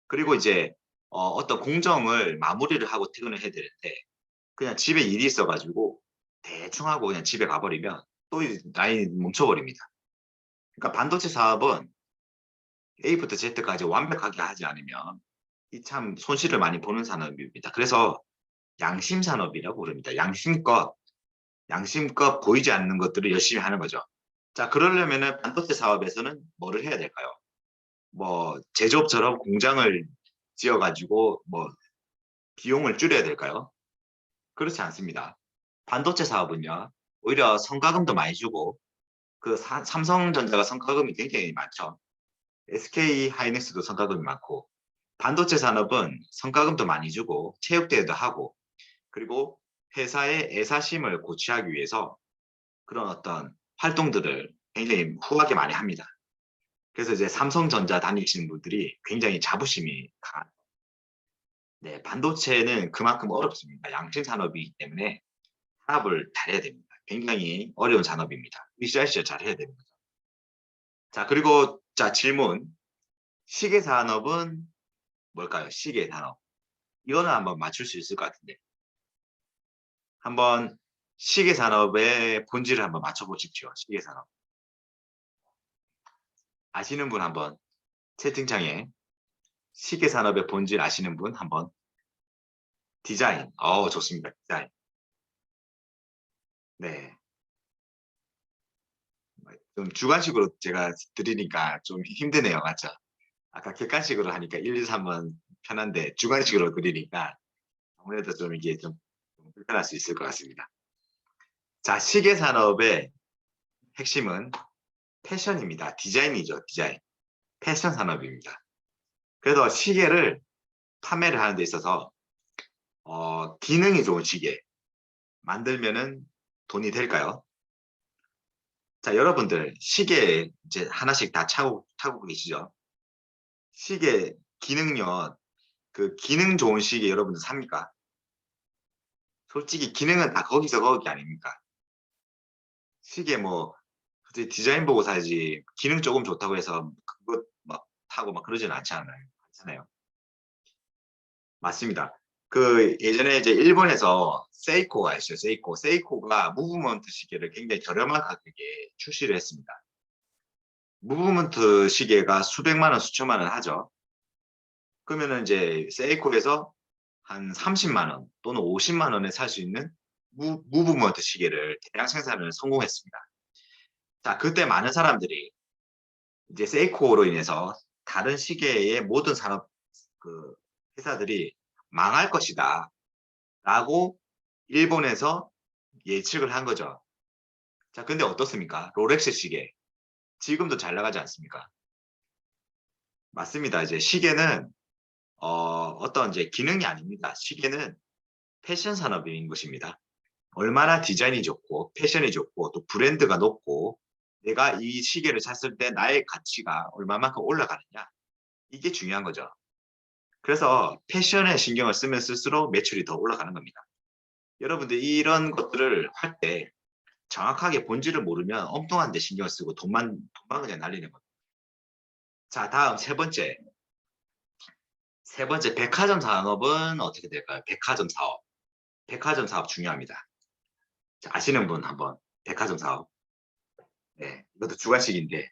그리고 이제 어떤 공정을 마무리를 하고 퇴근을 해야 되는데 그냥 집에 일이 있어가지고 대충 하고 그냥 집에 가버리면 또 라인이 멈춰버립니다. 그러니까 반도체 사업은 A부터 Z까지 완벽하게 하지 않으면 이 참 손실을 많이 보는 산업입니다. 그래서 양심 산업이라고 부릅니다. 양심껏 보이지 않는 것들을 열심히 하는 거죠. 자, 그러려면은 반도체 사업에서는 뭐를 해야 될까요? 뭐 제조업처럼 공장을 지어가지고 뭐 비용을 줄여야 될까요? 그렇지 않습니다. 반도체 사업은요, 오히려 성과금도 많이 주고 그 삼성전자가 성과금이 굉장히 많죠. SK 하이닉스도 성과금이 많고 반도체 산업은 성과금도 많이 주고 체육대회도 하고 그리고 회사의 애사심을 고취하기 위해서 그런 어떤 활동들을 굉장히 후하게 많이 합니다. 그래서 이제 삼성전자 다니시는 분들이 굉장히 자부심이 강한. 네, 반도체는 그만큼 어렵습니다. 양심 산업이기 때문에 산업을 잘해야 됩니다. 굉장히 어려운 산업입니다. 으쌰으쌰 잘해야 됩니다. 자, 그리고 자 질문. 시계 산업은 뭘까요? 시계 산업. 이거는 한번 맞출 수 있을 것 같은데. 한번 시계 산업의 본질을 한번 맞춰보십시오. 시계 산업. 아시는 분 한번 채팅창에 시계 산업의 본질 아시는 분 한번 디자인. 좋습니다. 디자인. 네. 좀 주관식으로 제가 드리니까 좀 힘드네요. 맞죠? 아까 객관식으로 하니까 1, 2, 3은 편한데 주관식으로 드리니까 아무래도 좀 이게 좀 불편할 수 있을 것 같습니다. 자, 시계 산업의 핵심은 패션입니다. 디자인이죠. 디자인. 패션 산업입니다. 그래서 시계를 판매를 하는 데 있어서 기능이 좋은 시계 만들면은 돈이 될까요? 자, 여러분들 시계 이제 하나씩 다 차고 계시죠? 시계 기능요. 그 기능 좋은 시계 여러분들 삽니까? 솔직히 기능은 다 거기서 거기 아닙니까? 시계 뭐 디자인 보고 사야지 기능 조금 좋다고 해서 그거 막 타고 막 그러지는 않잖아요. 맞습니다. 그 예전에 이제 일본에서 세이코가 있어요. 세이코가 무브먼트 시계를 굉장히 저렴한 가격에 출시를 했습니다. 무브먼트 시계가 수백만 원, 수천만 원 하죠. 그러면은 이제 세이코에서 한 30만 원 또는 50만 원에 살 수 있는 무브먼트 시계를 대량 생산을 성공했습니다. 자, 그때 많은 사람들이 이제 세이코로 인해서 다른 시계의 모든 산업 그 회사들이 망할 것이다 라고 일본에서 예측을 한 거죠. 자, 근데 어떻습니까? 롤렉스 시계 지금도 잘 나가지 않습니까? 맞습니다. 이제 시계는 어떤 이제 기능이 아닙니다. 시계는 패션 산업인 것입니다. 얼마나 디자인이 좋고 패션이 좋고 또 브랜드가 높고 내가 이 시계를 샀을 때 나의 가치가 얼마만큼 올라가느냐 이게 중요한 거죠. 그래서 패션에 신경을 쓰면 쓸수록 매출이 더 올라가는 겁니다. 여러분들 이런 것들을 할 때 정확하게 본질을 모르면 엉뚱한 데 신경을 쓰고 돈만 그냥 날리는 겁니다. 자, 다음 세 번째 백화점 산업은 어떻게 될까요? 백화점 사업. 백화점 사업 중요합니다. 자, 아시는 분 한번 백화점 사업. 네, 이것도 주관식인데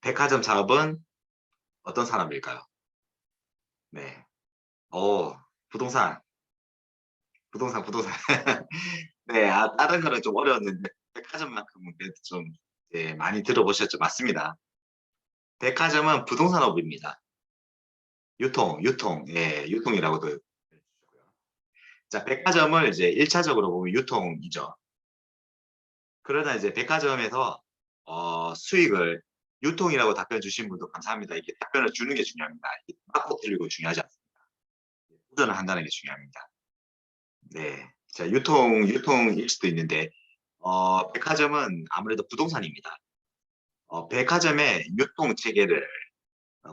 백화점 사업은 어떤 산업일까요? 네. 부동산. 부동산. 네, 다른 거는 좀 어려웠는데 백화점만큼은 그래도 좀 많이 들어보셨죠? 맞습니다. 백화점은 부동산업입니다. 유통, 예, 유통이라고도 해주고요. 자, 백화점을 이제 1차적으로 보면 유통이죠. 그러나 이제 백화점에서 수익을 유통이라고 답변 주신 분도 감사합니다. 이게 답변을 주는 게 중요합니다. 맞고 틀리고 중요하지 않습니다. 도전을 한다는 게 중요합니다. 네. 자, 유통일 수도 있는데, 백화점은 아무래도 부동산입니다. 백화점의 유통 체계를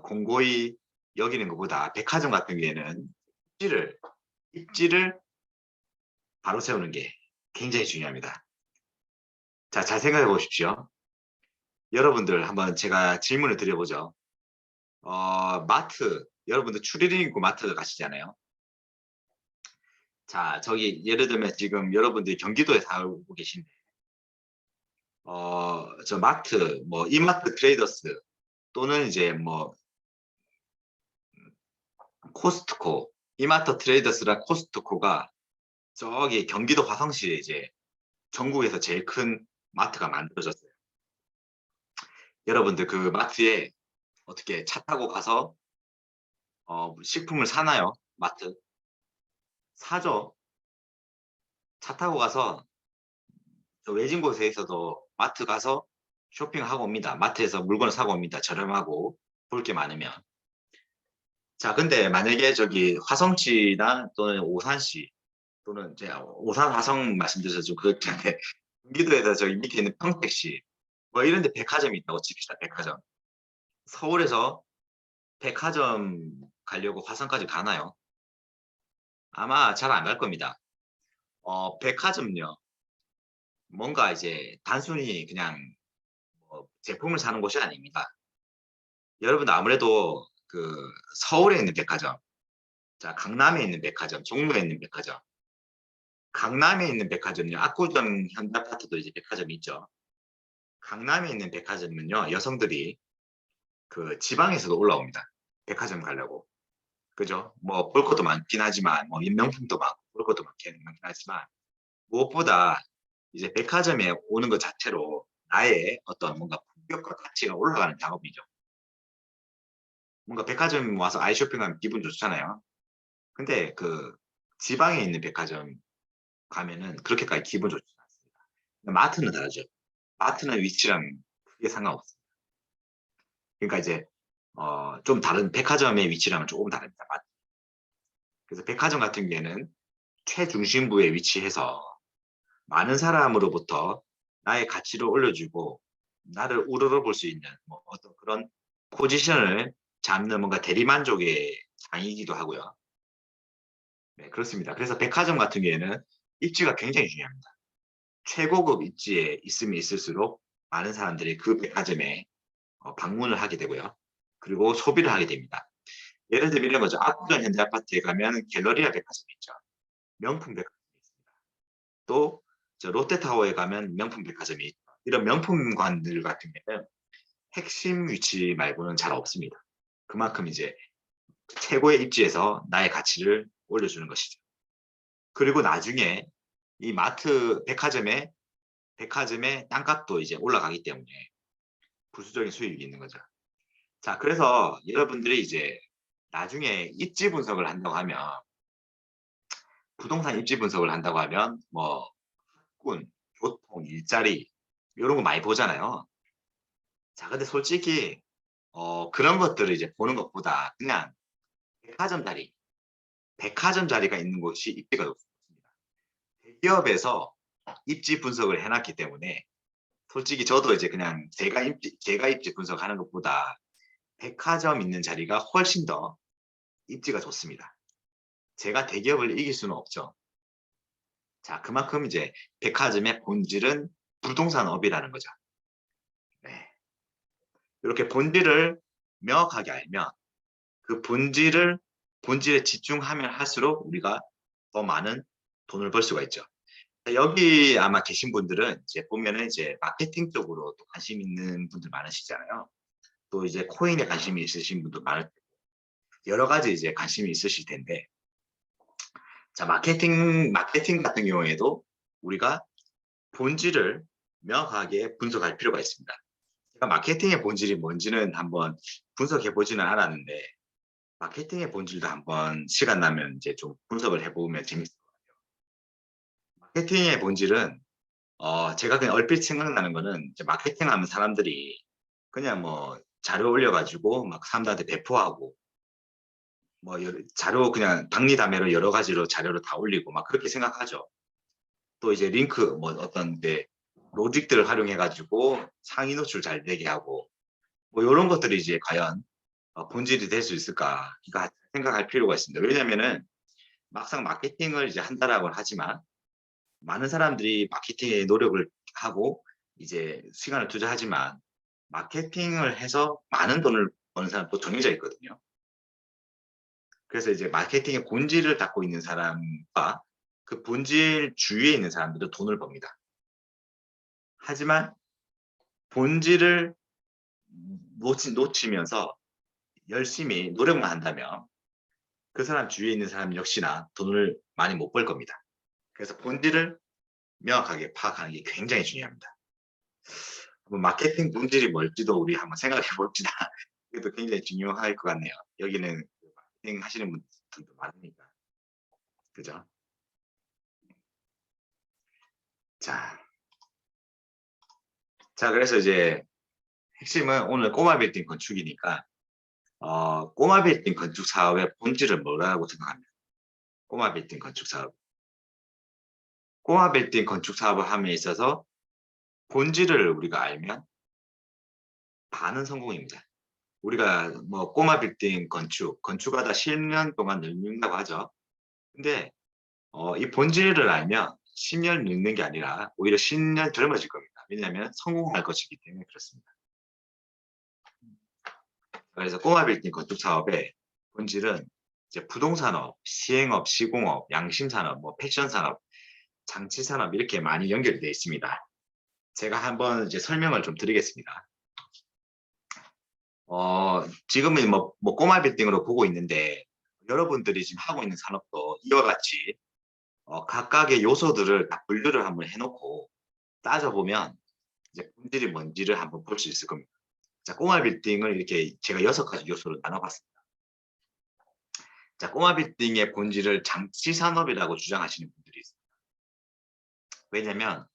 공고히 여기는 것보다 백화점 같은 경우에는 입지를 바로 세우는 게 굉장히 중요합니다. 자, 잘 생각해 보십시오. 여러분들 한번 제가 질문을 드려보죠. 마트, 여러분들 추리닝 입고 마트 가시잖아요. 자, 저기 예를 들면 지금 여러분들이 경기도에 살고 계신데, 저 마트, 뭐 이마트 트레이더스 또는 이제 뭐 코스트코, 이마트 트레이더스랑 코스트코가 저기 경기도 화성시에 이제 전국에서 제일 큰 마트가 만들어졌어요. 여러분들 그 마트에 어떻게 차 타고 가서 식품을 사나요? 마트? 사죠. 차 타고 가서 저 외진 곳에 있어도 마트 가서 쇼핑하고 옵니다. 마트에서 물건을 사고 옵니다. 저렴하고 볼 게 많으면. 자, 근데 만약에 저기 화성시나 또는 오산시 또는 이제 오산 화성 말씀드려서 좀 그렇긴한데 경기도에서 저기 밑에 있는 평택시 뭐 이런 데 백화점이 있다고 칩시다. 백화점. 서울에서 백화점 가려고 화성까지 가나요? 아마 잘 안 갈 겁니다. 백화점요. 뭔가 이제 단순히 그냥 뭐 제품을 사는 곳이 아닙니다. 여러분들 아무래도 그 서울에 있는 백화점, 자, 강남에 있는 백화점, 종로에 있는 백화점, 강남에 있는 백화점요. 압구정 현대아파트도 이제 백화점이 있죠. 강남에 있는 백화점은요, 여성들이 그 지방에서도 올라옵니다. 백화점 가려고. 그죠? 뭐 볼 것도 많긴 하지만, 뭐 명품도 많고 볼 것도 많긴 하지만, 무엇보다 이제 백화점에 오는 것 자체로 나의 어떤 뭔가 품격과 가치가 올라가는 작업이죠. 뭔가 백화점 와서 아이 쇼핑하면 기분 좋잖아요. 근데 그 지방에 있는 백화점 가면은 그렇게까지 기분 좋지 않습니다. 마트는 다르죠. 마트는 위치랑 크게 상관없습니다. 그러니까 이제 좀 다른 백화점의 위치랑은 조금 다릅니다. 그래서 백화점 같은 경우에는 최중심부에 위치해서 많은 사람으로부터 나의 가치를 올려주고 나를 우러러볼 수 있는 뭐 어떤 그런 포지션을 잡는 뭔가 대리만족의 장이기도 하고요. 네, 그렇습니다. 그래서 백화점 같은 경우에는 입지가 굉장히 중요합니다. 최고급 입지에 있으면 있을수록 많은 사람들이 그 백화점에 방문을 하게 되고요. 그리고 소비를 하게 됩니다. 예를 들면 이런 거죠. 압구정 현대아파트에 가면 갤러리아 백화점이 있죠. 명품 백화점이 있습니다. 또 롯데타워에 가면 명품 백화점이 있죠. 이런 명품관들 같은 경우는 핵심 위치 말고는 잘 없습니다. 그만큼 이제 최고의 입지에서 나의 가치를 올려주는 것이죠. 그리고 나중에 이 마트 백화점의 땅값도 이제 올라가기 때문에 부수적인 수익이 있는 거죠. 자, 그래서 여러분들이 이제 나중에 입지 분석을 한다고 하면, 부동산 입지 분석을 한다고 하면 뭐 학군, 교통, 일자리 이런 거 많이 보잖아요. 자, 근데 솔직히 그런 것들을 이제 보는 것보다 그냥 백화점 자리가 있는 곳이 입지가 높습니다. 대기업에서 입지 분석을 해놨기 때문에 솔직히 저도 이제 그냥 제가 입지 분석하는 것보다 백화점 있는 자리가 훨씬 더 입지가 좋습니다. 제가 대기업을 이길 수는 없죠. 자, 그만큼 이제 백화점의 본질은 부동산업이라는 거죠. 네. 이렇게 본질을 명확하게 알면 그 본질에 집중하면 할수록 우리가 더 많은 돈을 벌 수가 있죠. 여기 아마 계신 분들은 이제 보면은 이제 마케팅 쪽으로 또 관심 있는 분들 많으시잖아요. 또 이제 코인에 관심이 있으신 분도 많을 테고 여러 가지 이제 관심이 있으실 텐데, 자, 마케팅 같은 경우에도 우리가 본질을 명확하게 분석할 필요가 있습니다. 제가 마케팅의 본질이 뭔지는 한번 분석해 보지는 않았는데, 마케팅의 본질도 한번 시간 나면 이제 좀 분석을 해보면 재밌을 것 같아요. 마케팅의 본질은 제가 그냥 얼핏 생각나는 거는 이제 마케팅하면 사람들이 그냥 뭐 자료 올려가지고 막 사람들한테 배포하고 뭐 자료 그냥 박리다매로 여러 가지로 자료를 다 올리고 막 그렇게 생각하죠. 또 이제 링크 뭐 어떤 로직들을 활용해 가지고 상위 노출 잘 되게 하고 뭐 이런 것들이 이제 과연 본질이 될 수 있을까 이거 생각할 필요가 있습니다. 왜냐면은 막상 마케팅을 이제 한다라고 하지만 많은 사람들이 마케팅에 노력을 하고 이제 시간을 투자하지만 마케팅을 해서 많은 돈을 버는 사람도 정해져 있거든요. 그래서 이제 마케팅의 본질을 갖고 있는 사람과 그 본질 주위에 있는 사람들은 돈을 법니다. 하지만 본질을 놓치면서 열심히 노력만 한다면 그 사람 주위에 있는 사람 역시나 돈을 많이 못 벌 겁니다. 그래서 본질을 명확하게 파악하는 게 굉장히 중요합니다. 마케팅 본질이 뭘지도 우리 한번 생각해 봅시다. 이것도 굉장히 중요할 것 같네요. 여기는 마케팅 하시는 분들도 많으니까. 그죠? 자, 그래서 이제 핵심은 오늘 꼬마 빌딩 건축이니까 꼬마 빌딩 건축 사업의 본질을 뭐라고 생각합니다. 꼬마 빌딩 건축 사업. 꼬마 빌딩 건축 사업을 함에 있어서 본질을 우리가 알면 반은 성공입니다. 우리가 뭐 꼬마 빌딩 건축하다 10년 동안 늙는다고 하죠. 근데 이 본질을 알면 10년 늙는 게 아니라 오히려 10년 젊어질 겁니다. 왜냐하면 성공할 것이기 때문에 그렇습니다. 그래서 꼬마 빌딩 건축 사업의 본질은 이제 부동산업, 시행업, 시공업, 양심산업, 뭐 패션산업, 장치산업 이렇게 많이 연결되어 있습니다. 제가 한번 이제 설명을 좀 드리겠습니다. 지금은 뭐 꼬마 빌딩으로 보고 있는데 여러분들이 지금 하고 있는 산업도 이와 같이 각각의 요소들을 다 분류를 한번 해놓고 따져보면 이제 본질이 뭔지를 한번 볼 수 있을 겁니다. 자, 꼬마 빌딩을 이렇게 제가 6가지 요소로 나눠봤습니다. 자, 꼬마 빌딩의 본질을 장치산업이라고 주장하시는 분들이 있습니다. 왜냐면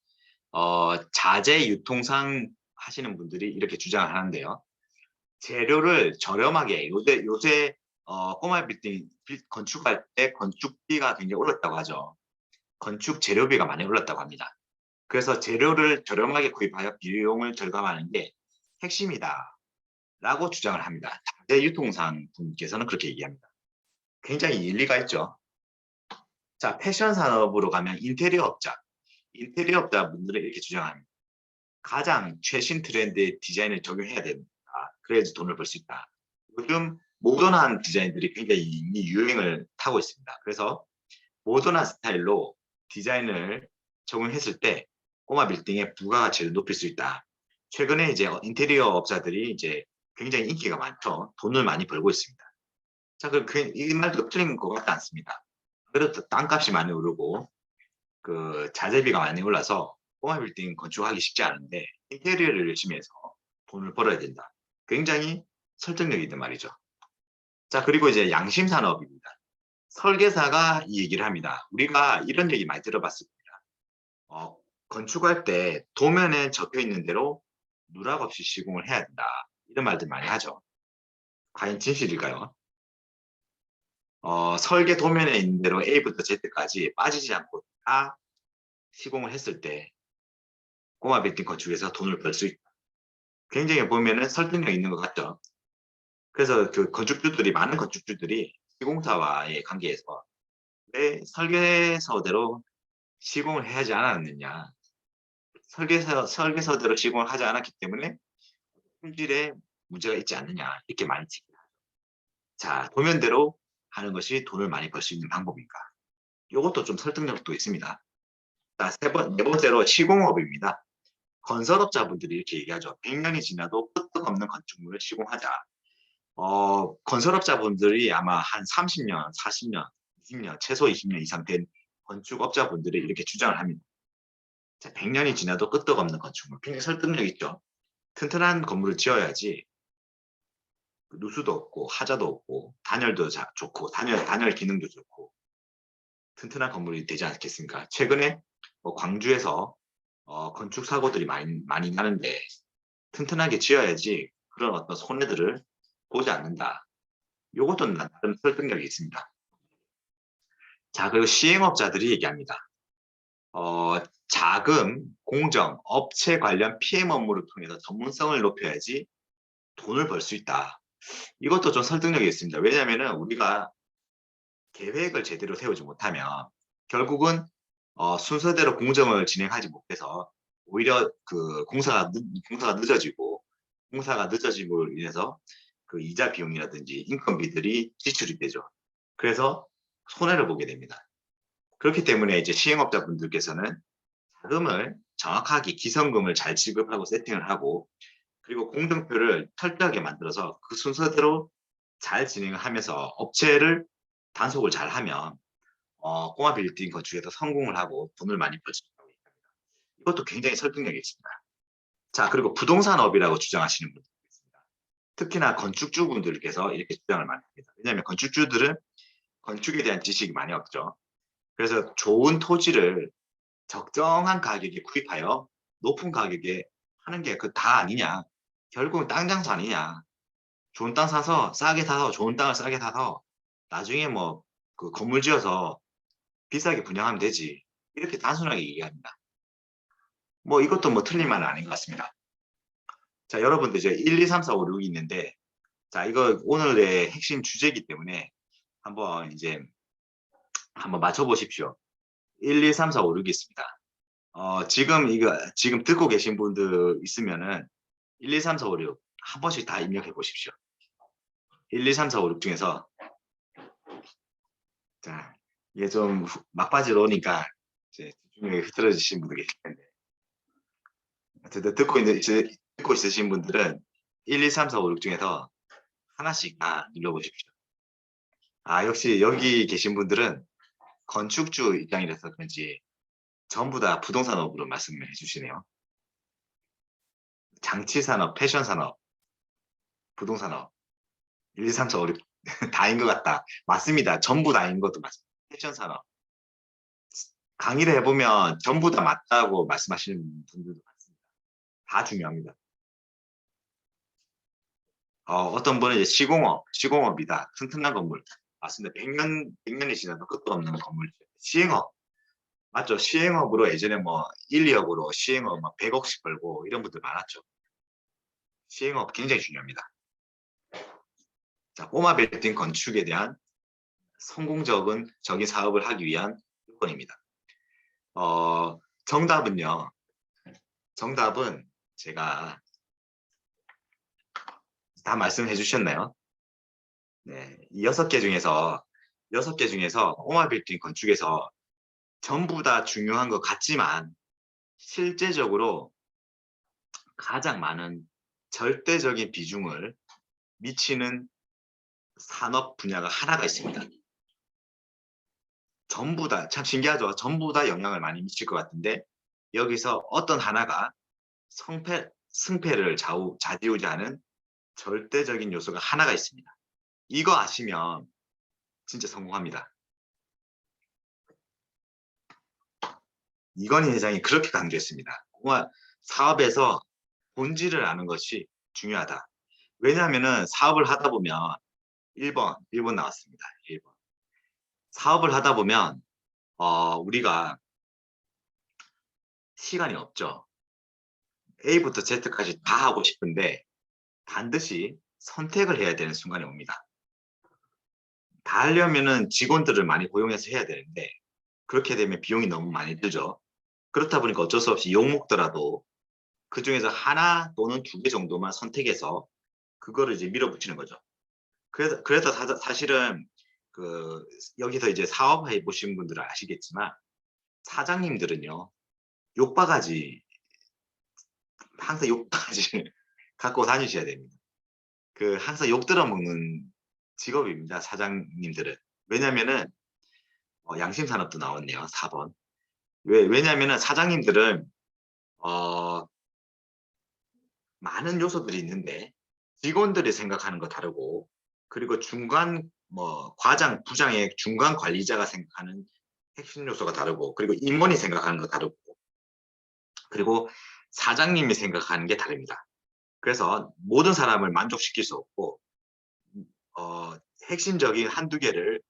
자재 유통상 하시는 분들이 이렇게 주장을 하는데요. 재료를 저렴하게 요새 꼬마 빌딩 건축할 때 건축비가 굉장히 올랐다고 하죠. 건축 재료비가 많이 올랐다고 합니다. 그래서 재료를 저렴하게 구입하여 비용을 절감하는 게 핵심이다 라고 주장을 합니다. 자재 유통상 분께서는 그렇게 얘기합니다. 굉장히 일리가 있죠. 자, 패션 산업으로 가면 인테리어 업자분들은 이렇게 주장합니다. 가장 최신 트렌드의 디자인을 적용해야 된다. 그래야지 돈을 벌 수 있다. 요즘 모던한 디자인들이 굉장히 이미 유행을 타고 있습니다. 그래서 모던한 스타일로 디자인을 적용했을 때 꼬마 빌딩의 부가가치를 높일 수 있다. 최근에 이제 인테리어 업자들이 이제 굉장히 인기가 많죠. 돈을 많이 벌고 있습니다. 자, 이 말도 틀린 것 같지 않습니다. 그래도 땅값이 많이 오르고 그 자재비가 많이 올라서 꼬마 빌딩 건축하기 쉽지 않은데 인테리어를 열심히 해서 돈을 벌어야 된다. 굉장히 설득력이 있는 말이죠. 자, 그리고 이제 양심 산업입니다. 설계사가 이 얘기를 합니다. 우리가 이런 얘기 많이 들어봤습니다. 건축할 때 도면에 적혀 있는 대로 누락 없이 시공을 해야 된다. 이런 말들 많이 하죠. 과연 진실일까요? 설계 도면에 있는 대로 A부터 Z까지 빠지지 않고 다 시공을 했을 때 꼬마 빌딩 건축에서 돈을 벌 수 있다. 굉장히 보면은 설득력 있는 것 같죠. 그래서 그 건축주들이 많은 건축주들이 시공사와의 관계에서 왜 설계서대로 시공을 해야 하지 않았느냐. 설계서대로 시공을 하지 않았기 때문에 품질에 문제가 있지 않느냐. 이렇게 많이 지적합니다. 자, 도면대로 하는 것이 돈을 많이 벌 수 있는 방법인가. 이것도 좀 설득력도 있습니다. 자, 네 번째로 시공업입니다. 건설업자분들이 이렇게 얘기하죠. 100년이 지나도 끄떡 없는 건축물을 시공하자. 건설업자분들이 아마 한 30년, 40년, 20년, 최소 20년 이상 된 건축업자분들이 이렇게 주장을 합니다. 자, 100년이 지나도 끄떡 없는 건축물. 굉장히 설득력 있죠. 튼튼한 건물을 지어야지 누수도 없고 하자도 없고 단열도 좋고 단열 기능도 좋고 튼튼한 건물이 되지 않겠습니까? 최근에 광주에서 건축 사고들이 많이 나는데 튼튼하게 지어야지 그런 어떤 손해들을 보지 않는다. 이것도 나름 설득력이 있습니다. 자, 그리고 시행업자들이 얘기합니다. 자금, 공정, 업체 관련 PM 업무를 통해서 전문성을 높여야지 돈을 벌 수 있다. 이것도 좀 설득력이 있습니다. 왜냐하면 우리가 계획을 제대로 세우지 못하면 결국은 순서대로 공정을 진행하지 못해서 오히려 그 공사가 늦어지고 공사가 늦어짐으로 인해서 그 이자 비용이라든지 인건비들이 지출이 되죠. 그래서 손해를 보게 됩니다. 그렇기 때문에 이제 시행업자분들께서는 자금을 정확하게 기성금을 잘 지급하고 세팅을 하고 그리고 공정표를 철저하게 만들어서 그 순서대로 잘 진행을 하면서 업체를 단속을 잘 하면 꼬마 빌딩 건축에서 성공을 하고 돈을 많이 벌 수 있다고 얘기합니다. 이것도 굉장히 설득력이 있습니다. 자, 그리고 부동산업이라고 주장하시는 분들 있습니다. 특히나 건축주분들께서 이렇게 주장을 많이 합니다. 왜냐하면 건축주들은 건축에 대한 지식이 많이 없죠. 그래서 좋은 토지를 적정한 가격에 구입하여 높은 가격에 하는 게 그 다 아니냐. 결국은 땅 장사 아니냐. 좋은 땅 사서 싸게 사서 좋은 땅을 싸게 사서 나중에 뭐 그 건물 지어서 비싸게 분양하면 되지. 이렇게 단순하게 얘기합니다. 뭐 이것도 뭐 틀린 말은 아닌 것 같습니다. 자, 여러분들 이제 1, 2, 3, 4, 5, 6이 있는데 자, 이거 오늘의 핵심 주제이기 때문에 한번 이제 한번 맞춰보십시오. 1, 2, 3, 4, 5, 6이 있습니다. 지금 듣고 계신 분들 있으면은 1, 2, 3, 4, 5, 6 한 번씩 다 입력해 보십시오. 1, 2, 3, 4, 5, 6 중에서 자, 이게 좀 막바지로 오니까 이제 집중력이 흐트러지신 분들 계실 텐데 어쨌든 듣고 있으신 분들은 1, 2, 3, 4, 5, 6 중에서 하나씩 다 눌러보십시오. 아, 역시 여기 계신 분들은 건축주 입장이라서 그런지 전부 다 부동산업으로 말씀을 해주시네요. 장치산업, 패션산업, 부동산업 1, 2, 3, 4, 5, 6 다인 것 같다. 맞습니다. 전부 다인 것도 맞습니다. 패션산업 강의를 해보면 전부 다 맞다고 말씀하시는 분들도 많습니다. 다 중요합니다. 어떤 분은 이제 시공업이다. 튼튼한 건물. 맞습니다. 100년이 지나도 끝도 없는 건물. 시행업. 맞죠. 시행업으로 예전에 뭐 1, 2억으로 시행업 막 100억씩 벌고 이런 분들 많았죠. 시행업 굉장히 중요합니다. 자, 꼬마 빌딩 건축에 대한 성공적인 사업을 하기 위한 요건입니다. 정답은요. 정답은 제가 다 말씀해 주셨나요? 네, 이 6개 중에서 꼬마 빌딩 건축에서 전부 다 중요한 것 같지만 실제적으로 가장 많은 절대적인 비중을 미치는 산업 분야가 하나가 있습니다. 전부 다, 참 신기하죠? 전부 다 영향을 많이 미칠 것 같은데 여기서 어떤 하나가 승패를 좌지우지하는 절대적인 요소가 하나가 있습니다. 이거 아시면 진짜 성공합니다. 이건희 회장이 그렇게 강조했습니다. 사업에서 본질을 아는 것이 중요하다. 왜냐하면 사업을 하다 보면 1번 나왔습니다. 1번. 사업을 하다 보면 우리가 시간이 없죠. A부터 Z까지 다 하고 싶은데 반드시 선택을 해야 되는 순간이 옵니다. 다 하려면은 직원들을 많이 고용해서 해야 되는데 그렇게 되면 비용이 너무 많이 들죠. 그렇다 보니까 어쩔 수 없이 욕먹더라도 그 중에서 하나 또는 2개 정도만 선택해서 그거를 이제 밀어붙이는 거죠. 그래서 사실은 여기서 이제 사업해 보신 분들은 아시겠지만 사장님들은요, 욕바가지, 항상 욕바가지 갖고 다니셔야 됩니다. 항상 욕 들어먹는 직업입니다, 사장님들은. 왜냐면은, 양심산업도 나왔네요, 4번. 왜냐면은 사장님들은, 많은 요소들이 있는데, 직원들이 생각하는 거 다르고, 그리고 과장, 부장의 중간 관리자가 생각하는 핵심 요소가 다르고, 그리고 임원이 생각하는 거 다르고, 그리고 사장님이 생각하는 게 다릅니다. 그래서 모든 사람을 만족시킬 수 없고, 핵심적인 한두 개를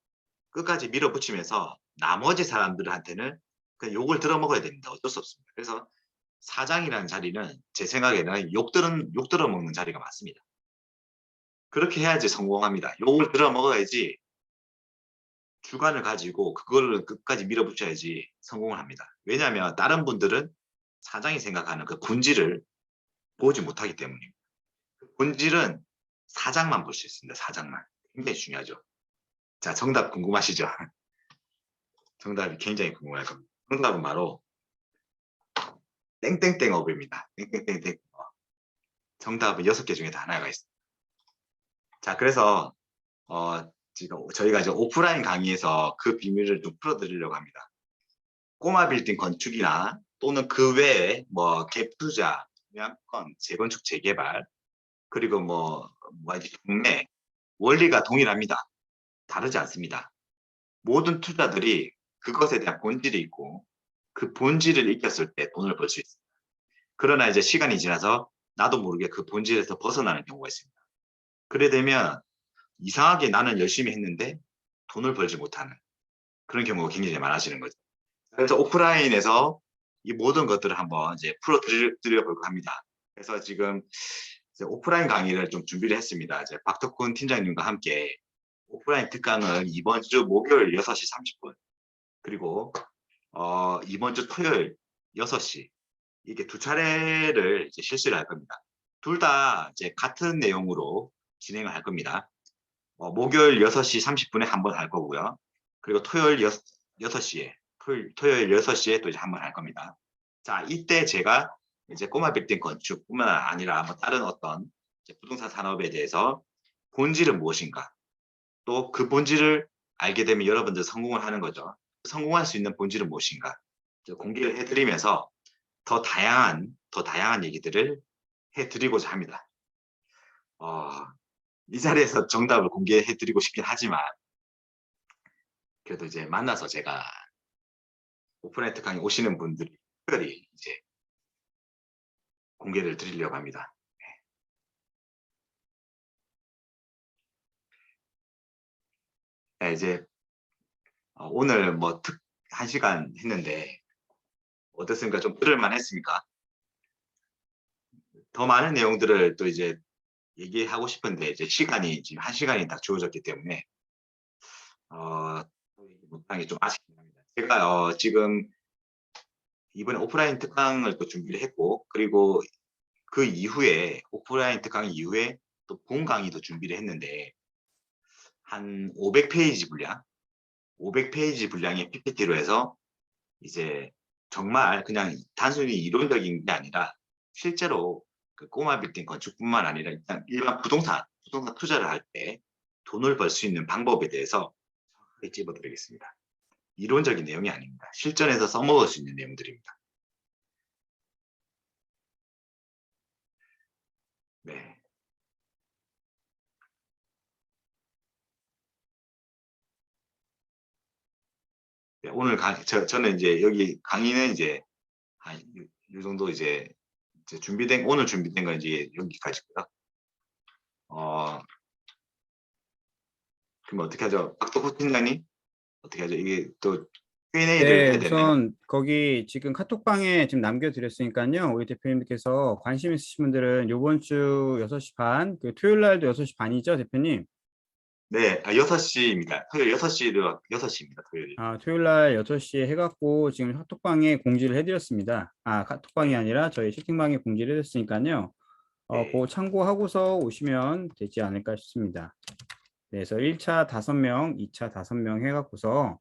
끝까지 밀어붙이면서 나머지 사람들한테는 그냥 욕을 들어먹어야 됩니다. 어쩔 수 없습니다. 그래서 사장이라는 자리는 제 생각에는 욕 들어먹는 자리가 맞습니다. 그렇게 해야지 성공합니다. 욕을 들어먹어야지 주관을 가지고 그거를 끝까지 밀어붙여야지 성공을 합니다. 왜냐하면 다른 분들은 사장이 생각하는 그 본질을 보지 못하기 때문입니다. 그 본질은 사장만 볼 수 있습니다. 사장만. 굉장히 중요하죠. 자, 정답 궁금하시죠? 정답이 굉장히 궁금할 겁니다. 정답은 바로 땡땡땡업입니다. 땡땡땡땡. 정답은 6개 중에 다 하나가 있습니다. 자, 그래서 지금 저희가 이제 오프라인 강의에서 그 비밀을 좀 풀어드리려고 합니다. 꼬마 빌딩 건축이나 또는 그 외에 갭 투자, 분양권, 재건축, 재개발, 그리고 경매, 원리가 동일합니다. 다르지 않습니다. 모든 투자들이 그것에 대한 본질이 있고 그 본질을 익혔을 때 돈을 벌 수 있습니다. 그러나 이제 시간이 지나서 나도 모르게 그 본질에서 벗어나는 경우가 있습니다. 그래 되면 이상하게 나는 열심히 했는데 돈을 벌지 못하는 그런 경우가 굉장히 많아지는 거죠. 그래서 오프라인에서 이 모든 것들을 한번 이제 풀어드려볼까 합니다. 그래서 지금 이제 오프라인 강의를 좀 준비를 했습니다. 이제 박덕훈 팀장님과 함께 오프라인 특강을 이번 주 목요일 6시 30분 그리고 이번 주 토요일 6시 이게 2차례를 이제 실시를 할 겁니다. 둘 다 이제 같은 내용으로 진행을 할 겁니다. 목요일 6시 30분에 한 번 할 거고요. 그리고 토요일 6시에 토요일 6시에 또 이제 한 번 할 겁니다. 자, 이때 제가 이제 꼬마 빌딩 건축뿐만 아니라 다른 어떤 부동산 산업에 대해서 본질은 무엇인가, 또 그 본질을 알게 되면 여러분들 성공을 하는 거죠. 성공할 수 있는 본질은 무엇인가 공개를 해드리면서 더 다양한 얘기들을 해드리고자 합니다. 이 자리에서 정답을 공개해드리고 싶긴 하지만 그래도 이제 만나서 제가 오프라인 특강에 오시는 분들이 특별히 이제 공개를 드리려고 합니다. 네, 이제 오늘 1시간 했는데 어떻습니까? 좀 들을만 했습니까? 더 많은 내용들을 또 이제 얘기하고 싶은데 이제 시간이 지금 1시간이 딱 주어졌기 때문에 못한 게 좀 아쉽긴 합니다. 제가 지금 이번에 오프라인 특강을 또 준비를 했고 그리고 그 이후에 오프라인 특강 이후에 또 본 강의도 준비를 했는데 한 500페이지 분량 500페이지 분량의 PPT로 해서 이제 정말 그냥 단순히 이론적인 게 아니라 실제로 그 꼬마 빌딩 건축뿐만 아니라 일반 부동산 투자를 할 때 돈을 벌 수 있는 방법에 대해서 정확하게 찝어드리겠습니다. 이론적인 내용이 아닙니다. 실전에서 써먹을 수 있는 내용들입니다. 네. 네, 오늘 저는 이제 여기 강의는 이제 한 이 정도 이제 오늘 준비된 건 이제 여기까지고요. 그럼 어떻게 하죠? 박덕호 팀장님 어떻게 하죠? 이게 또 Q&A를 네, 해야 되나요? 우선 거기 지금 카톡방에 지금 남겨드렸으니까요. 우리 대표님께서 관심 있으신 분들은 요번 주 6시 반, 그 토요일 날도 6시 반이죠, 대표님? 네, 6시입니다. 토요일 6시입니다. 토요일. 토요일 날 6시에 해갖고 지금 카톡방에 공지를 해드렸습니다. 카톡방이 네. 아니라 저희 채팅방에 공지를 해드렸으니까요. 네. 그거 참고하고서 오시면 되지 않을까 싶습니다. 네, 그래서 1차 5명, 2차 5명 해갖고서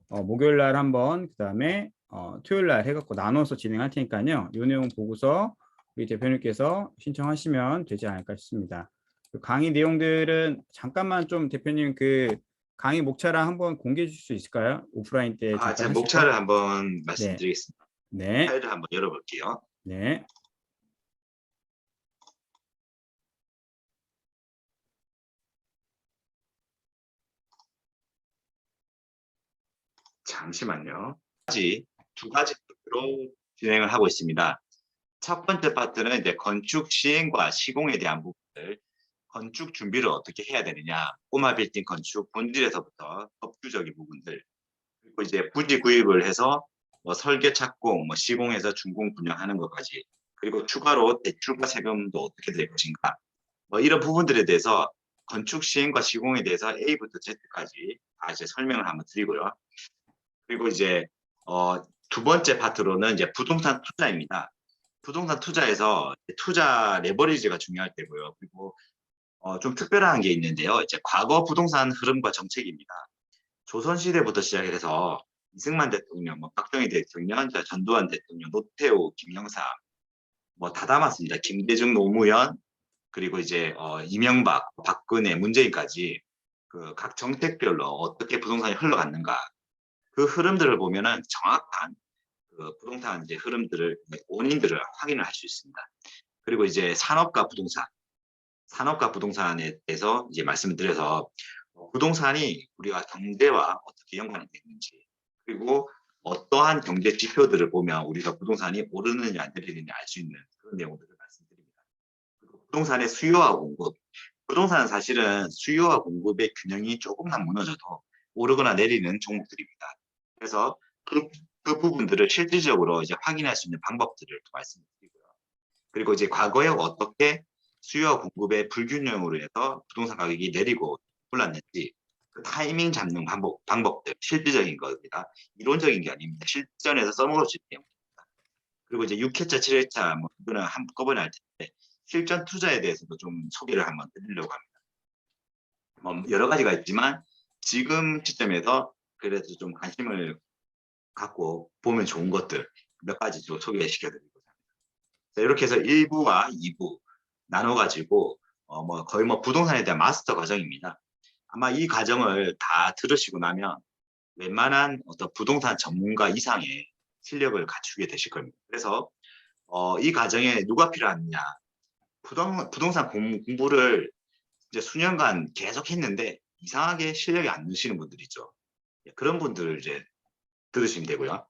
목요일 날 한번, 그 다음에 토요일 날 해갖고 나눠서 진행할 테니까요. 이 내용 보고서 우리 대표님께서 신청하시면 되지 않을까 싶습니다. 그 강의 내용들은 잠깐만 좀 대표님 그 강의 목차랑 한번 공개해 주실 수 있을까요? 오프라인 때 잠깐 제가 하실 목차를 때. 한번 네, 말씀드리겠습니다. 네, 파일을 한번 열어볼게요. 네. 잠시만요. 두 가지 파트로 진행을 하고 있습니다. 첫 번째 파트는 이제 건축 시행과 시공에 대한 부분들, 건축 준비를 어떻게 해야 되느냐, 꼬마 빌딩 건축 본질에서부터 법규적인 부분들, 그리고 이제 부지 구입을 해서 뭐 설계 착공, 뭐 시공해서 준공 분양하는 것까지, 그리고 추가로 대출과 세금도 어떻게 될 것인가, 뭐 이런 부분들에 대해서 건축 시행과 시공에 대해서 A부터 Z까지 다 이제 설명을 한번 드리고요. 그리고 이제 두 번째 파트로는 이제 부동산 투자입니다. 부동산 투자에서 투자 레버리지가 중요할 때고요. 그리고 좀 특별한 게 있는데요. 이제 과거 부동산 흐름과 정책입니다. 조선시대부터 시작해서 이승만 대통령, 뭐 박정희 대통령, 전두환 대통령, 노태우, 김영삼, 뭐 다 담았습니다. 김대중, 노무현, 그리고 이제 이명박, 박근혜, 문재인까지 그 각 정책별로 어떻게 부동산이 흘러갔는가, 그 흐름들을 보면은 정확한 그 부동산 이제 흐름들을, 원인들을 확인을 할 수 있습니다. 그리고 이제 산업과 부동산에 대해서 이제 말씀을 드려서 부동산이 우리가 경제와 어떻게 연관이 되는지, 그리고 어떠한 경제 지표들을 보면 우리가 부동산이 오르느냐 내리느냐 알 수 있는 그런 내용들을 말씀드립니다. 그리고 부동산의 수요와 공급, 부동산은 사실은 수요와 공급의 균형이 조금만 무너져도 오르거나 내리는 종목들입니다. 그래서 그 부분들을 실질적으로 이제 확인할 수 있는 방법들을 말씀드리고요. 그리고 이제 과거에 어떻게 수요와 공급의 불균형으로 해서 부동산 가격이 내리고 올랐는지 그 타이밍 잡는 방법들, 실질적인 겁니다. 이론적인 게 아닙니다. 실전에서 써먹을 수 있는 내용입니다. 그리고 이제 6회차, 7회차 뭐 이거는 한꺼번에 할 텐데 실전 투자에 대해서도 좀 소개를 한번 드리려고 합니다. 여러 가지가 있지만 지금 시점에서 그래도 좀 관심을 갖고 보면 좋은 것들 몇 가지 좀 소개시켜드리고자 합니다. 자, 이렇게 해서 1부와 2부 나눠가지고 뭐 거의 뭐 부동산에 대한 마스터 과정입니다. 아마 이 과정을 다 들으시고 나면 웬만한 어떤 부동산 전문가 이상의 실력을 갖추게 되실 겁니다. 그래서 이 과정에 누가 필요하느냐, 부동산 공부를 이제 수년간 계속 했는데 이상하게 실력이 안 느시는 분들 있죠. 그런 분들을 이제 들으시면 되고요.